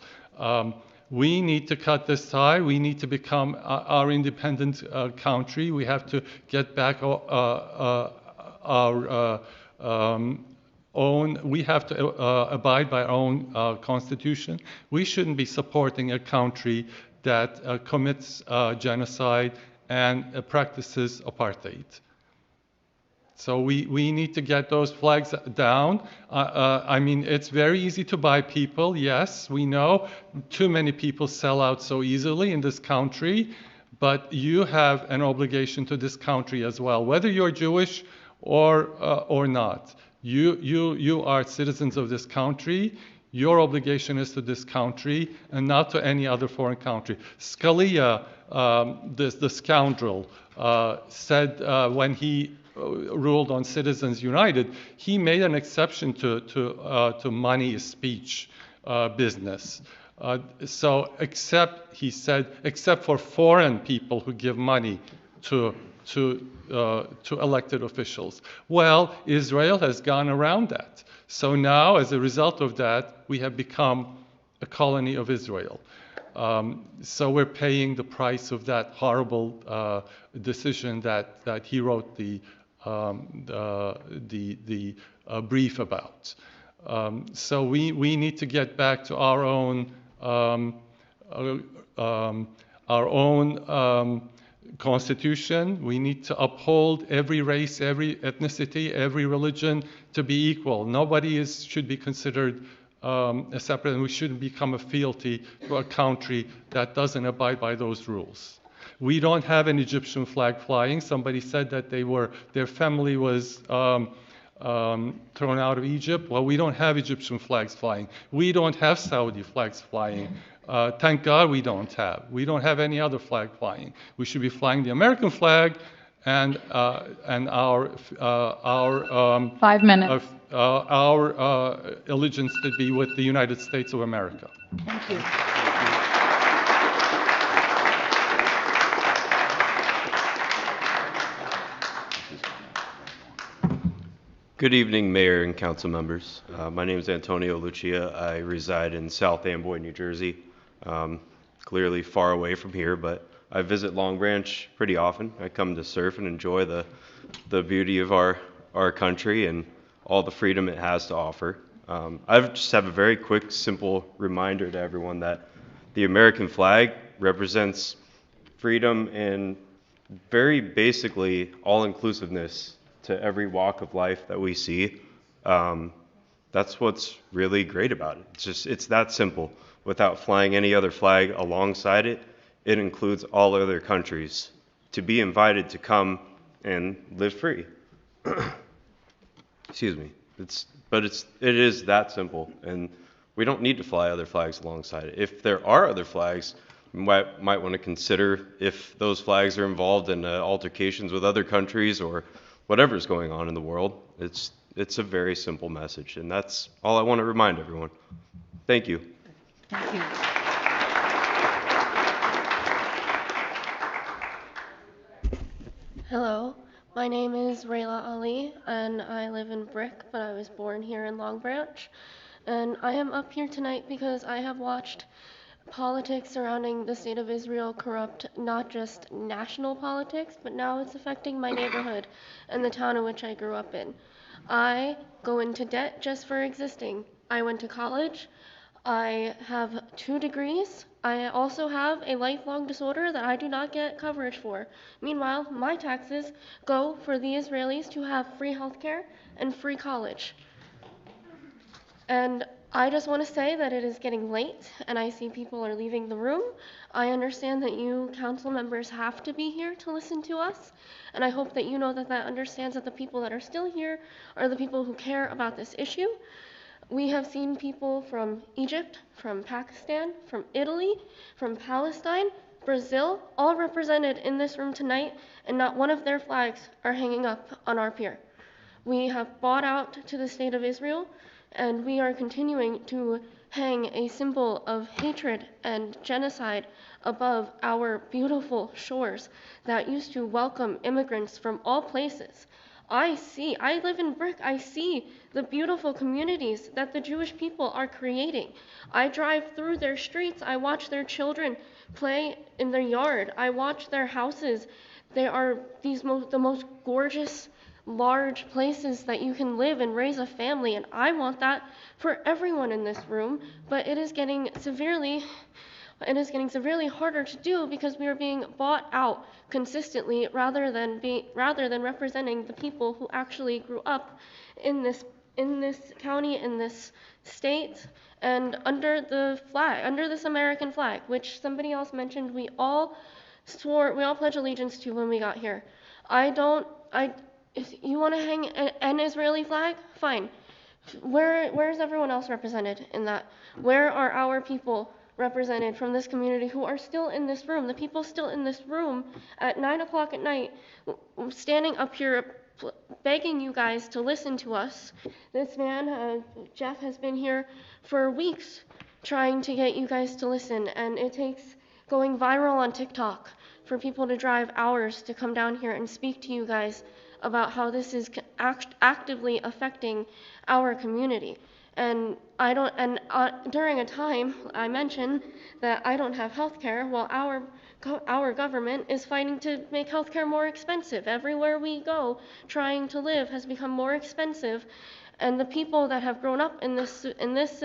We need to cut this tie. We need to become our independent country. We have to get back our own, we have to abide by our own constitution. We shouldn't be supporting a country that commits genocide and practices apartheid. So we need to get those flags down. I mean, it's very easy to buy people. Yes, we know too many people sell out so easily in this country, but you have an obligation to this country as well, whether you're Jewish or not. You are citizens of this country. Your obligation is to this country and not to any other foreign country. Scalia, the scoundrel, said when he ruled on Citizens United, he made an exception to money is speech business. So he said, except for foreign people who give money to elected officials. Well, Israel has gone around that. So now, as a result of that, we have become a colony of Israel. So we're paying the price of that horrible decision that he wrote the brief about. So we need to get back to our own constitution. We need to uphold every race, every ethnicity, every religion to be equal. Nobody should be considered separate, and we shouldn't become a fealty to a country that doesn't abide by those rules. We don't have an Egyptian flag flying. Somebody said that their family was thrown out of Egypt. Well, we don't have Egyptian flags flying. We don't have Saudi flags flying. Thank God we don't have. We don't have any other flag flying. We should be flying the American flag and our 5 minutes. Our allegiance to be with the United States of America. Thank you. Good evening, Mayor and council members. My name is Antonio Lucia. I reside in South Amboy, New Jersey. Clearly far away from here, but I visit Long Branch pretty often. I come to surf and enjoy the beauty of our country and all the freedom it has to offer. I just have a very quick, simple reminder to everyone that the American flag represents freedom and very basically all-inclusiveness to every walk of life that we see. That's what's really great about it. It's that simple. Without flying any other flag alongside it, it includes all other countries to be invited to come and live free. Excuse me. It is that simple, and we don't need to fly other flags alongside it. If there are other flags, we might want to consider if those flags are involved in altercations with other countries or whatever's going on in the world. It's a very simple message, and that's all I want to remind everyone. Thank you. Thank you. Hello, my name is Rayla Ali, and I live in Brick, but I was born here in Long Branch. And I am up here tonight because I have watched politics surrounding the state of Israel corrupt not just national politics, but now it's affecting my neighborhood and the town in which I grew up in. I go into debt just for existing. I went to college. I have 2 degrees. I also have a lifelong disorder that I do not get coverage for. Meanwhile, my taxes go for the Israelis to have free healthcare and free college. And I just want to say that it is getting late and I see people are leaving the room. I understand that you council members have to be here to listen to us, and I hope that you know that that understands that the people that are still here are the people who care about this issue. We have seen people from Egypt, from Pakistan, from Italy, from Palestine, Brazil, all represented in this room tonight, and not one of their flags are hanging up on our pier. We have bought out to the state of Israel, and we are continuing to hang a symbol of hatred and genocide above our beautiful shores that used to welcome immigrants from all places. I live in Brick, I see the beautiful communities that the Jewish people are creating. I drive through their streets, I watch their children play in their yard, I watch their houses. They are the most gorgeous, large places that you can live and raise a family, and I want that for everyone in this room, but it is getting severely harder to do because we are being bought out consistently rather than representing the people who actually grew up in this county, in this state, and under this American flag, which somebody else mentioned we all pledged allegiance to when we got here. If you want to hang an Israeli flag, fine. Where is everyone else represented in that? Where are our people represented from this community who are still in this room? The people still in this room at 9 o'clock at night, standing up here begging you guys to listen to us. This man, Jeff, has been here for weeks trying to get you guys to listen, and it takes going viral on TikTok for people to drive hours to come down here and speak to you guys about how this is actively affecting our community. And during a time, I mentioned that I don't have health care, while our government is fighting to make health care more expensive. Everywhere we go, trying to live has become more expensive, and the people that have grown up in this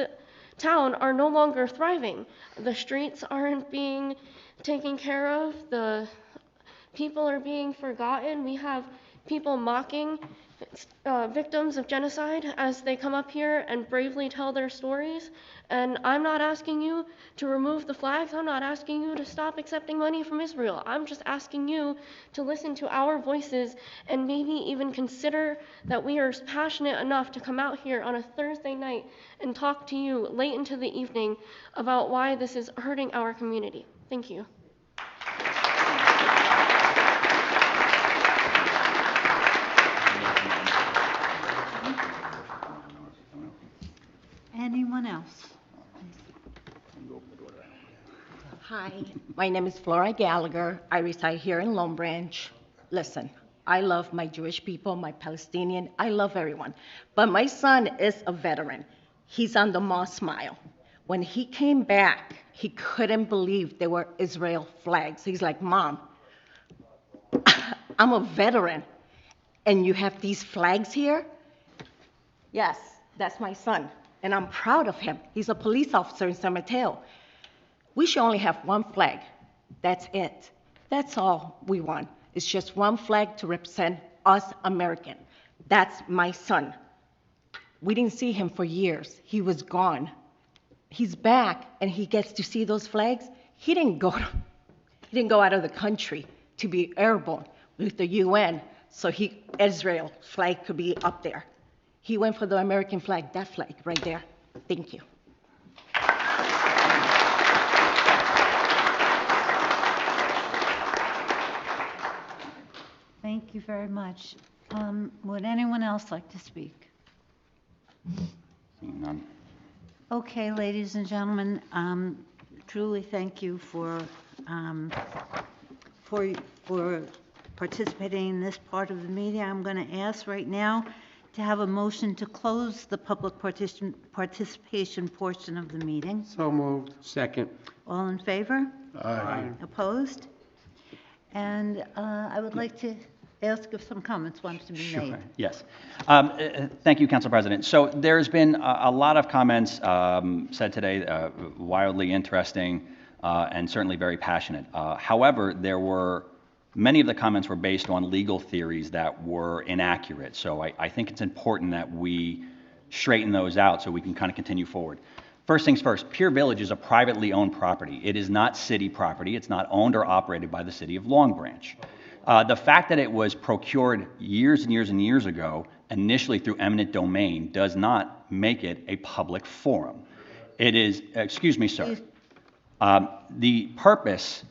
town are no longer thriving. The streets aren't being taken care of. The people are being forgotten. We have people mocking victims of genocide as they come up here and bravely tell their stories. And I'm not asking you to remove the flags. I'm not asking you to stop accepting money from Israel. I'm just asking you to listen to our voices and maybe even consider that we are passionate enough to come out here on a Thursday night and talk to you late into the evening about why this is hurting our community. Thank you. Anyone else? Hi, my name is Flora Gallagher. I reside here in Long Branch. Listen, I love my Jewish people, my Palestinian, I love everyone. But my son is a veteran. He's on the Moss Mile. When he came back, he couldn't believe there were Israel flags. He's like, Mom, I'm a veteran, and you have these flags here? Yes, that's my son, and I'm proud of him. He's a police officer in San Mateo. We should only have one flag. That's it. That's all we want. It's just one flag to represent us American. That's my son. We didn't see him for years. He was gone. He's back, and he gets to see those flags. He didn't go out of the country to be airborne with the UN, so Israel flag could be up there. He went for the American flag, that flag right there. Thank you. Thank you very much. Would anyone else like to speak? Seeing none. Okay, ladies and gentlemen, truly thank you for participating in this part of the meeting. I'm going to ask right now to have a motion to close the public participation portion of the meeting. So moved. Second. All in favor? Aye. Opposed? And I would like to ask if some comments want to be made. Yes. Thank you, Council President. So there's been a lot of comments said today, wildly interesting and certainly very passionate. However, many of the comments were based on legal theories that were inaccurate. So I think it's important that we straighten those out so we can kind of continue forward. First things first, Pier Village is a privately owned property. It is not city property. It's not owned or operated by the city of Long Branch. The fact that it was procured years and years and years ago, initially through eminent domain, does not make it a public forum. It is, excuse me, sir. The purpose,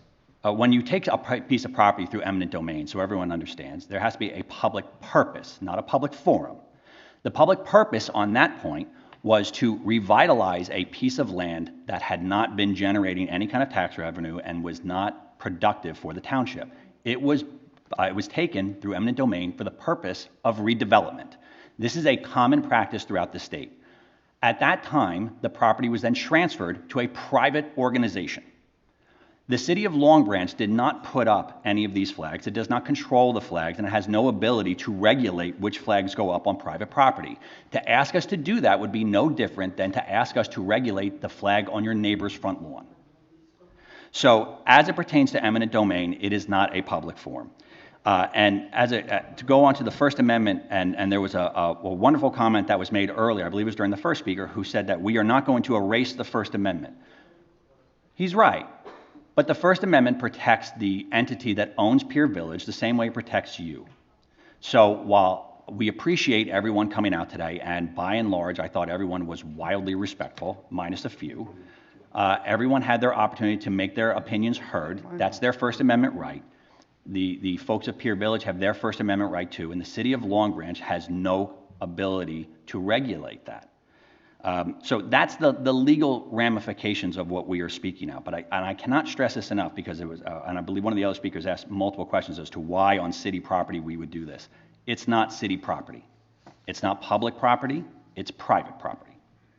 when you take a piece of property through eminent domain, so everyone understands, there has to be a public purpose, not a public forum. The public purpose on that point was to revitalize a piece of land that had not been generating any kind of tax revenue and was not productive for the township. It was taken through eminent domain for the purpose of redevelopment. This is a common practice throughout the state. At that time, the property was then transferred to a private organization. The city of Long Branch did not put up any of these flags. It does not control the flags, and it has no ability to regulate which flags go up on private property. To ask us to do that would be no different than to ask us to regulate the flag on your neighbor's front lawn. So as it pertains to eminent domain, it is not a public forum. And to go on to the First Amendment, and there was a wonderful comment that was made earlier, I believe it was during the first speaker, who said that we are not going to erase the First Amendment. He's right. But the First Amendment protects the entity that owns Pier Village the same way it protects you. So while we appreciate everyone coming out today, and by and large, I thought everyone was wildly respectful, minus a few, everyone had their opportunity to make their opinions heard. That's their First Amendment right. The folks of Pier Village have their First Amendment right too, and the city of Long Branch has no ability to regulate that. So that's the legal ramifications of what we are speaking of. But I cannot stress this enough because it was, and I believe one of the other speakers asked multiple questions as to why on city property we would do this. It's not city property. It's not public property. It's private property.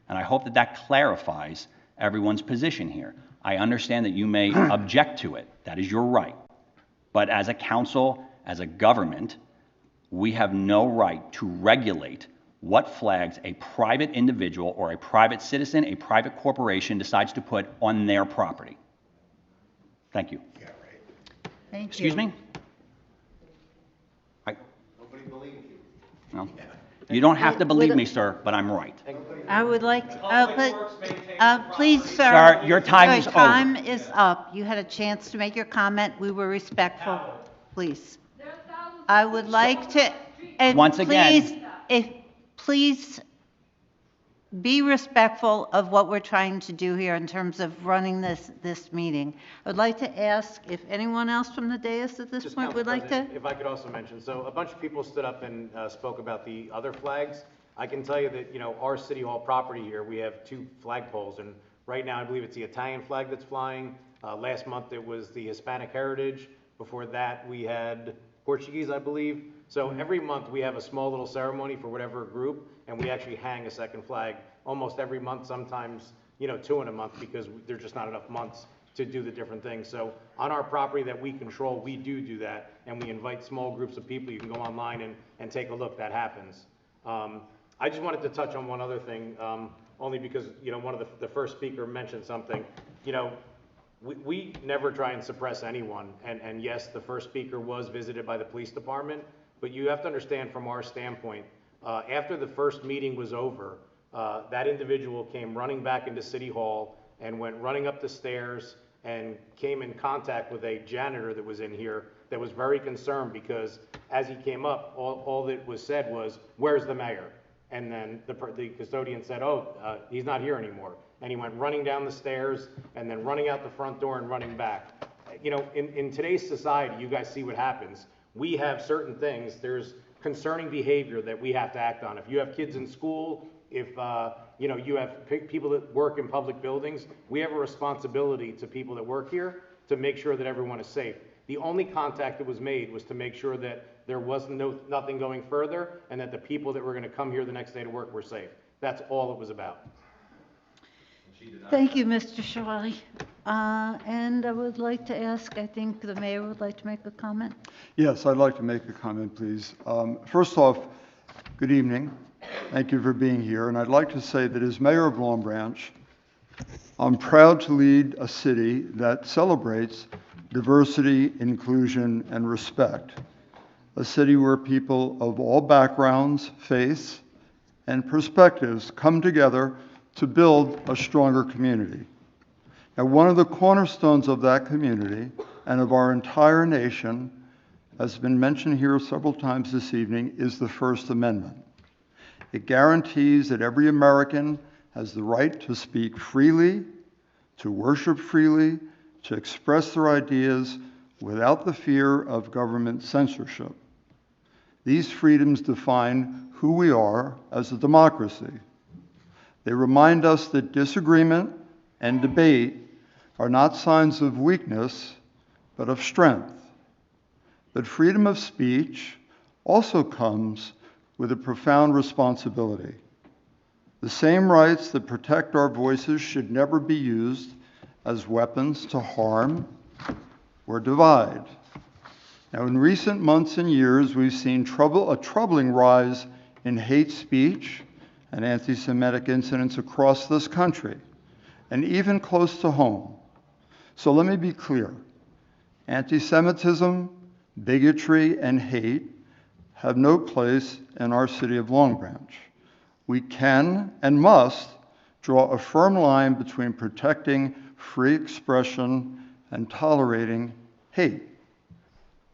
And I hope that that clarifies everyone's position here. I understand that you may object to it. That is your right. But as a council, as a government, we have no right to regulate what flags a private individual or a private citizen, a private corporation decides to put on their property. Thank you. Thank you. Excuse me? Nobody believes you. No. You don't have to believe me, sir, but I'm right. I would like, please, sir. Sir, your time is over. Your time is up. You had a chance to make your comment. We were respectful. Please. I would like to, and Once again. Please be respectful of what we're trying to do here in terms of running this meeting. I would like to ask if anyone else from the dais at this point would like to. If I could also mention, so a bunch of people stood up and spoke about the other flags. I can tell you that, you know, our City Hall property here, we have 2 flagpoles, and right now I believe it's the Italian flag that's flying. Last month it was the Hispanic Heritage. Before that we had Portuguese, I believe. So every month we have a small little ceremony for whatever group, and we actually hang a second flag almost every month, sometimes, you know, 2 in a month, because there's just not enough months to do the different things. So on our property that we control, we do that, and we invite small groups of people. You can go online and take a look. That happens. I just wanted to touch on one other thing, only because, you know, one of the first speaker mentioned something. You know, we never try and suppress anyone, and yes, the first speaker was visited by the police department, but you have to understand from our standpoint, after the first meeting was over, that individual came running back into City Hall and went running up the stairs and came in contact with a janitor that was in here that was very concerned because as he came up, all that was said was, "Where's the mayor?" And then the custodian said, "Oh, he's not here anymore." And he went running down the stairs and then running out the front door and running back. You know, in today's society, you guys see what happens. We have certain things. There's concerning behavior that we have to act on. If you have kids in school, if you know, you have people that work in public buildings, we have a responsibility to people that work here to make sure that everyone is safe. The only contact that was made was to make sure that there was nothing going further and that the people that were going to come here the next day to work were safe. That's all it was about. Thank you, Mr. Shawley. And I would like to ask, I think the mayor would like to make a comment. Yes, I'd like to make a comment, please. First off, good evening. Thank you for being here. And I'd like to say that as mayor of Long Branch, I'm proud to lead a city that celebrates diversity, inclusion, and respect. A city where people of all backgrounds, faiths, and perspectives come together to build a stronger community. Now, one of the cornerstones of that community and of our entire nation, has been mentioned here several times this evening, is the First Amendment. It guarantees that every American has the right to speak freely, to worship freely, to express their ideas without the fear of government censorship. These freedoms define who we are as a democracy. They remind us that disagreement and debate are not signs of weakness, but of strength. But freedom of speech also comes with a profound responsibility. The same rights that protect our voices should never be used as weapons to harm or divide. Now, in recent months and years, we've seen a troubling rise in hate speech and anti-Semitic incidents across this country, and even close to home. So let me be clear. Anti-Semitism, bigotry, and hate have no place in our city of Long Branch. We can and must draw a firm line between protecting free expression and tolerating hate.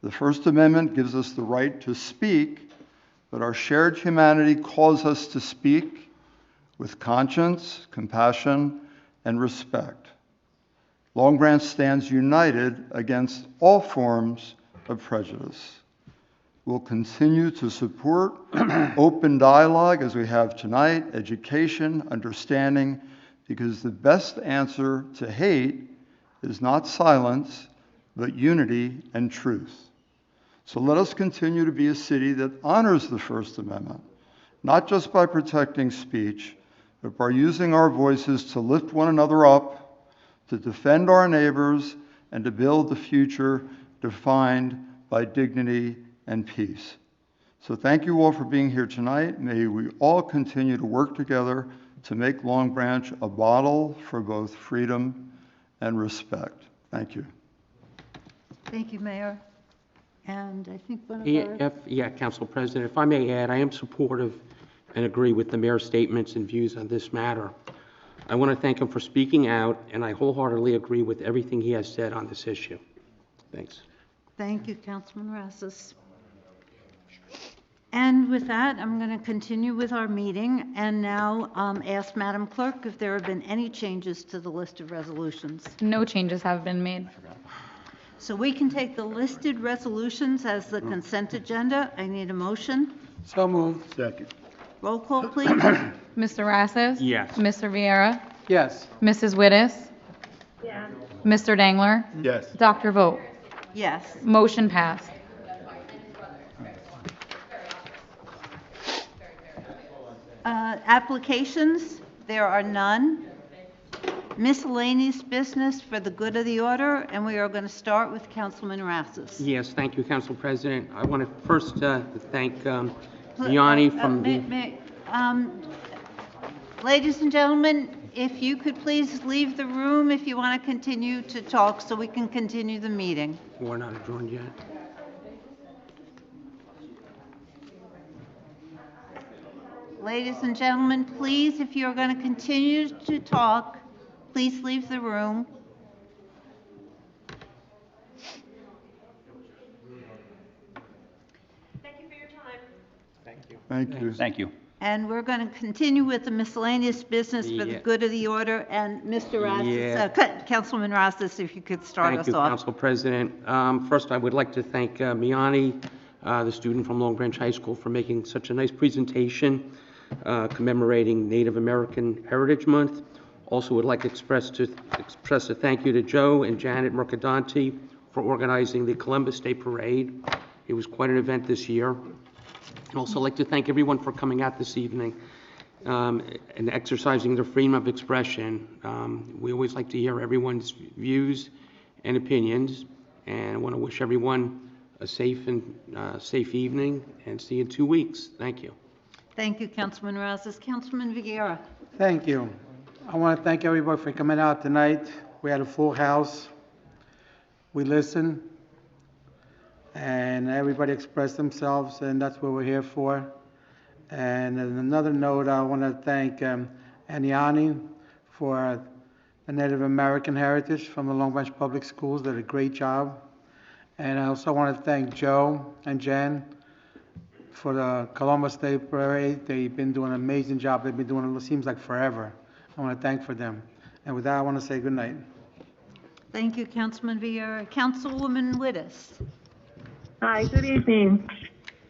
The First Amendment gives us the right to speak, but our shared humanity calls us to speak with conscience, compassion, and respect. Long Branch stands united against all forms of prejudice. We'll continue to support open dialogue as we have tonight, education, understanding, because the best answer to hate is not silence, but unity and truth. So let us continue to be a city that honors the First Amendment, not just by protecting speech, but by using our voices to lift one another up, to defend our neighbors, and to build the future defined by dignity and peace. So thank you all for being here tonight. May we all continue to work together to make Long Branch a model for both freedom and respect. Thank you. Thank you, Mayor. And I think one of our... Council President, if I may add, I am supportive and agree with the mayor's statements and views on this matter. I want to thank him for speaking out, and I wholeheartedly agree with everything he has said on this issue. Thanks. Thank you, Councilman Rassus. And with that, I'm going to continue with our meeting and now ask Madam Clerk if there have been any changes to the list of resolutions. No changes have been made. So we can take the listed resolutions as the consent agenda. I need a motion. So moved. Second. Roll call, please. Mr. Rassus? Yes. Mr. Vieira? Yes. Mrs. Wittes? Yeah. Mr. Dangler? Yes. Dr. Vogt? Yes. Motion passed. Applications, there are none. Miscellaneous business for the good of the order, and we are going to start with Councilman Rassus. Yes, thank you, Council President. I want to first thank Yanni from the... Ladies and gentlemen, if you could please leave the room if you want to continue to talk so we can continue the meeting. We're not adjourned yet. Ladies and gentlemen, please, if you're going to continue to talk, please leave the room. Thank you for your time. Thank you. Thank you. Thank you. And we're going to continue with the miscellaneous business for the Yeah. good of the order. And Mr. Rassus, Yeah. Councilman Rassus, if you could start us Thank you, off. Council President. First, I would like to thank Miani, the student from Long Branch High School, for making such a nice presentation commemorating Native American Heritage Month. Also would like to express a thank you to Joe and Janet Mercadante for organizing the Columbus Day Parade. It was quite an event this year. I'd also like to thank everyone for coming out this evening. and exercising their freedom of expression. We always like to hear everyone's views and opinions, and I want to wish everyone a safe evening, and see you in 2 weeks. Thank you. Thank you, Councilman Rouses. Councilman Vieira. Thank you. I want to thank everybody for coming out tonight. We had a full house. We listened, and everybody expressed themselves, and that's what we're here for. And on another note, I want to thank Aniani for the Native American heritage from the Long Branch Public Schools. They did a great job. And I also want to thank Joe and Jen for the Columbus Day Parade. They've been doing an amazing job. They've been doing it seems like forever. I want to thank for them. And with that, I want to say good night. Thank you, Councilman Vieira. Councilwoman Wittes. Hi, good evening.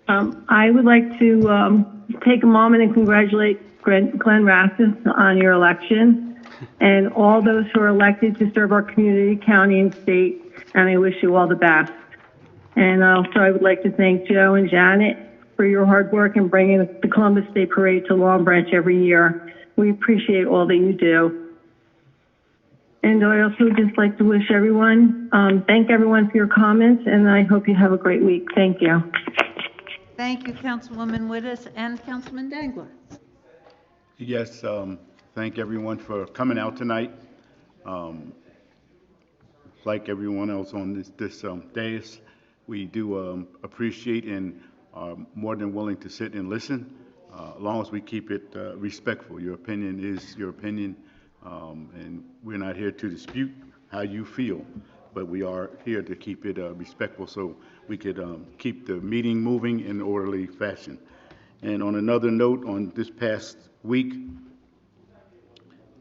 I would like to take a moment and congratulate Glenn Rassus on your election and all those who are elected to serve our community, county, and state, and I wish you all the best. And also I would like to thank Joe and Janet for your hard work in bringing the Columbus Day Parade to Long Branch every year. We appreciate all that you do. And I also just like to wish everyone, thank everyone for your comments, and I hope you have a great week. Thank you. Thank you, Councilwoman Wittes and Councilman Dangler. Yes, thank everyone for coming out tonight. Like everyone else on this dais, we do appreciate and are more than willing to sit and listen, as long as we keep it respectful. Your opinion is your opinion, and we're not here to dispute how you feel, but we are here to keep it respectful so we could keep the meeting moving in an orderly fashion. And on another note, on this past week,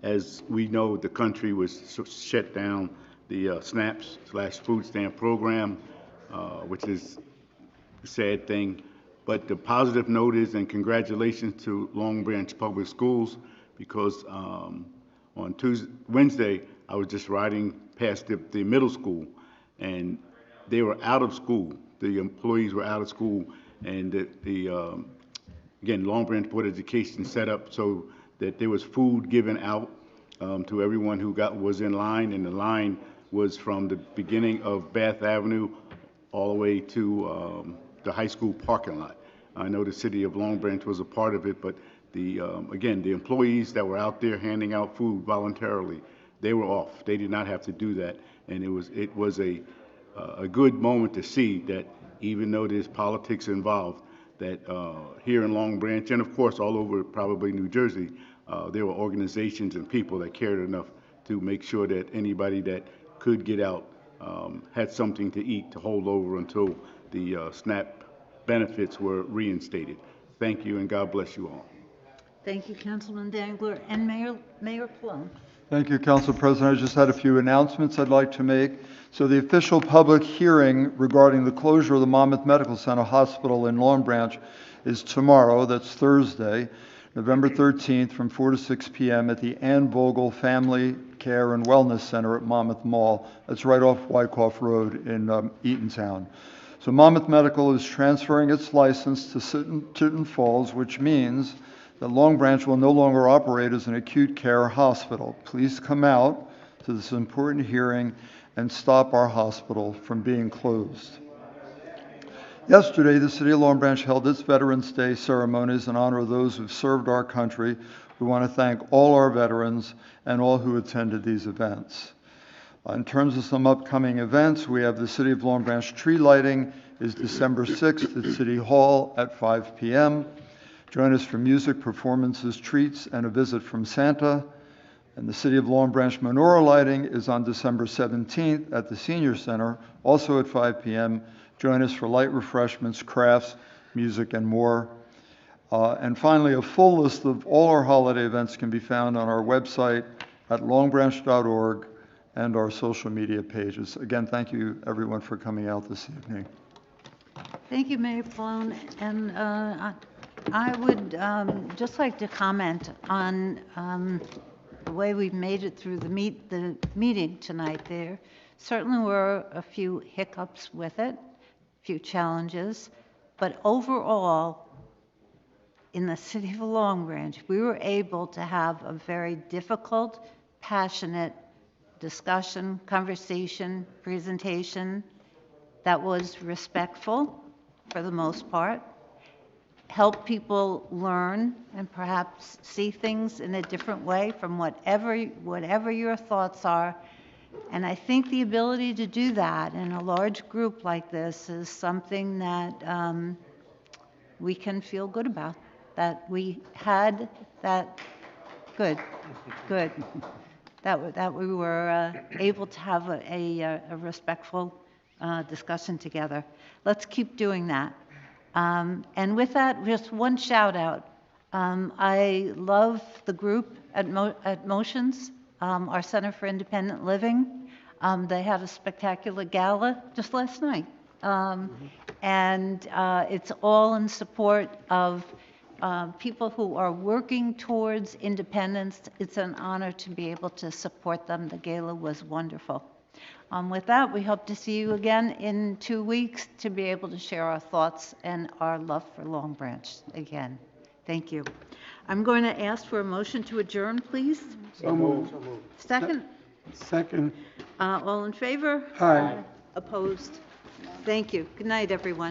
as we know, the country was shut down the SNAP/food stamp program, which is a sad thing. But the positive note is, and congratulations to Long Branch Public Schools, because on Wednesday, I was just riding past the middle school, and they were out of school. The employees were out of school, and again, Long Branch Board of Education set up so that there was food given out to everyone who was in line, and the line was from the beginning of Bath Avenue all the way to the high school parking lot. I know the city of Long Branch was a part of it, but again, the employees that were out there handing out food voluntarily, they were off. They did not have to do that, and it was a good moment to see that even though there's politics involved, that here in Long Branch, and of course all over probably New Jersey, there were organizations and people that cared enough to make sure that anybody that could get out had something to eat to hold over until the SNAP benefits were reinstated. Thank you, and God bless you all. Thank you, Councilman Dangler and Mayor Plum. Thank you, Council President. I just had a few announcements I'd like to make. So the official public hearing regarding the closure of the Monmouth Medical Center Hospital in Long Branch is tomorrow. That's Thursday, November 13th, from 4 to 6 p.m. at the Ann Vogel Family Care and Wellness Center at Monmouth Mall. That's right off Wyckoff Road in Eatontown. So Monmouth Medical is transferring its license to Tinton Falls, which means that Long Branch will no longer operate as an acute care hospital. Please come out to this important hearing and stop our hospital from being closed. Yesterday, the City of Long Branch held its Veterans Day ceremonies in honor of those who've served our country. We want to thank all our veterans and all who attended these events. In terms of some upcoming events, we have the City of Long Branch tree lighting is December 6th at City Hall at 5 p.m. Join us for music, performances, treats, and a visit from Santa. And the City of Long Branch menorah lighting is on December 17th at the Senior Center, also at 5 p.m. Join us for light refreshments, crafts, music, and more. And finally, a full list of all our holiday events can be found on our website at longbranch.org and our social media pages. Again, thank you, everyone, for coming out this evening. Thank you, Mayor Plum. And I would just like to comment on the way we've made it through the meeting tonight. There certainly were a few hiccups with it, a few challenges, but overall, in the city of Long Branch, we were able to have a very difficult, passionate discussion, conversation, presentation that was respectful for the most part, help people learn and perhaps see things in a different way from whatever your thoughts are. And I think the ability to do that in a large group like this is something that we can feel good about, that we had that, good, that we were able to have a respectful discussion together. Let's keep doing that. And with that, just one shout out. I love the group at Motions, our Center for Independent Living. They had a spectacular gala just last night. And it's all in support of people who are working towards independence. It's an honor to be able to support them. The gala was wonderful. With that, we hope to see you again in 2 weeks to be able to share our thoughts and our love for Long Branch again. Thank you. I'm going to ask for a motion to adjourn, please. So moved. Second? Second. All in favor? Aye. Opposed? Thank you. Good night, everyone.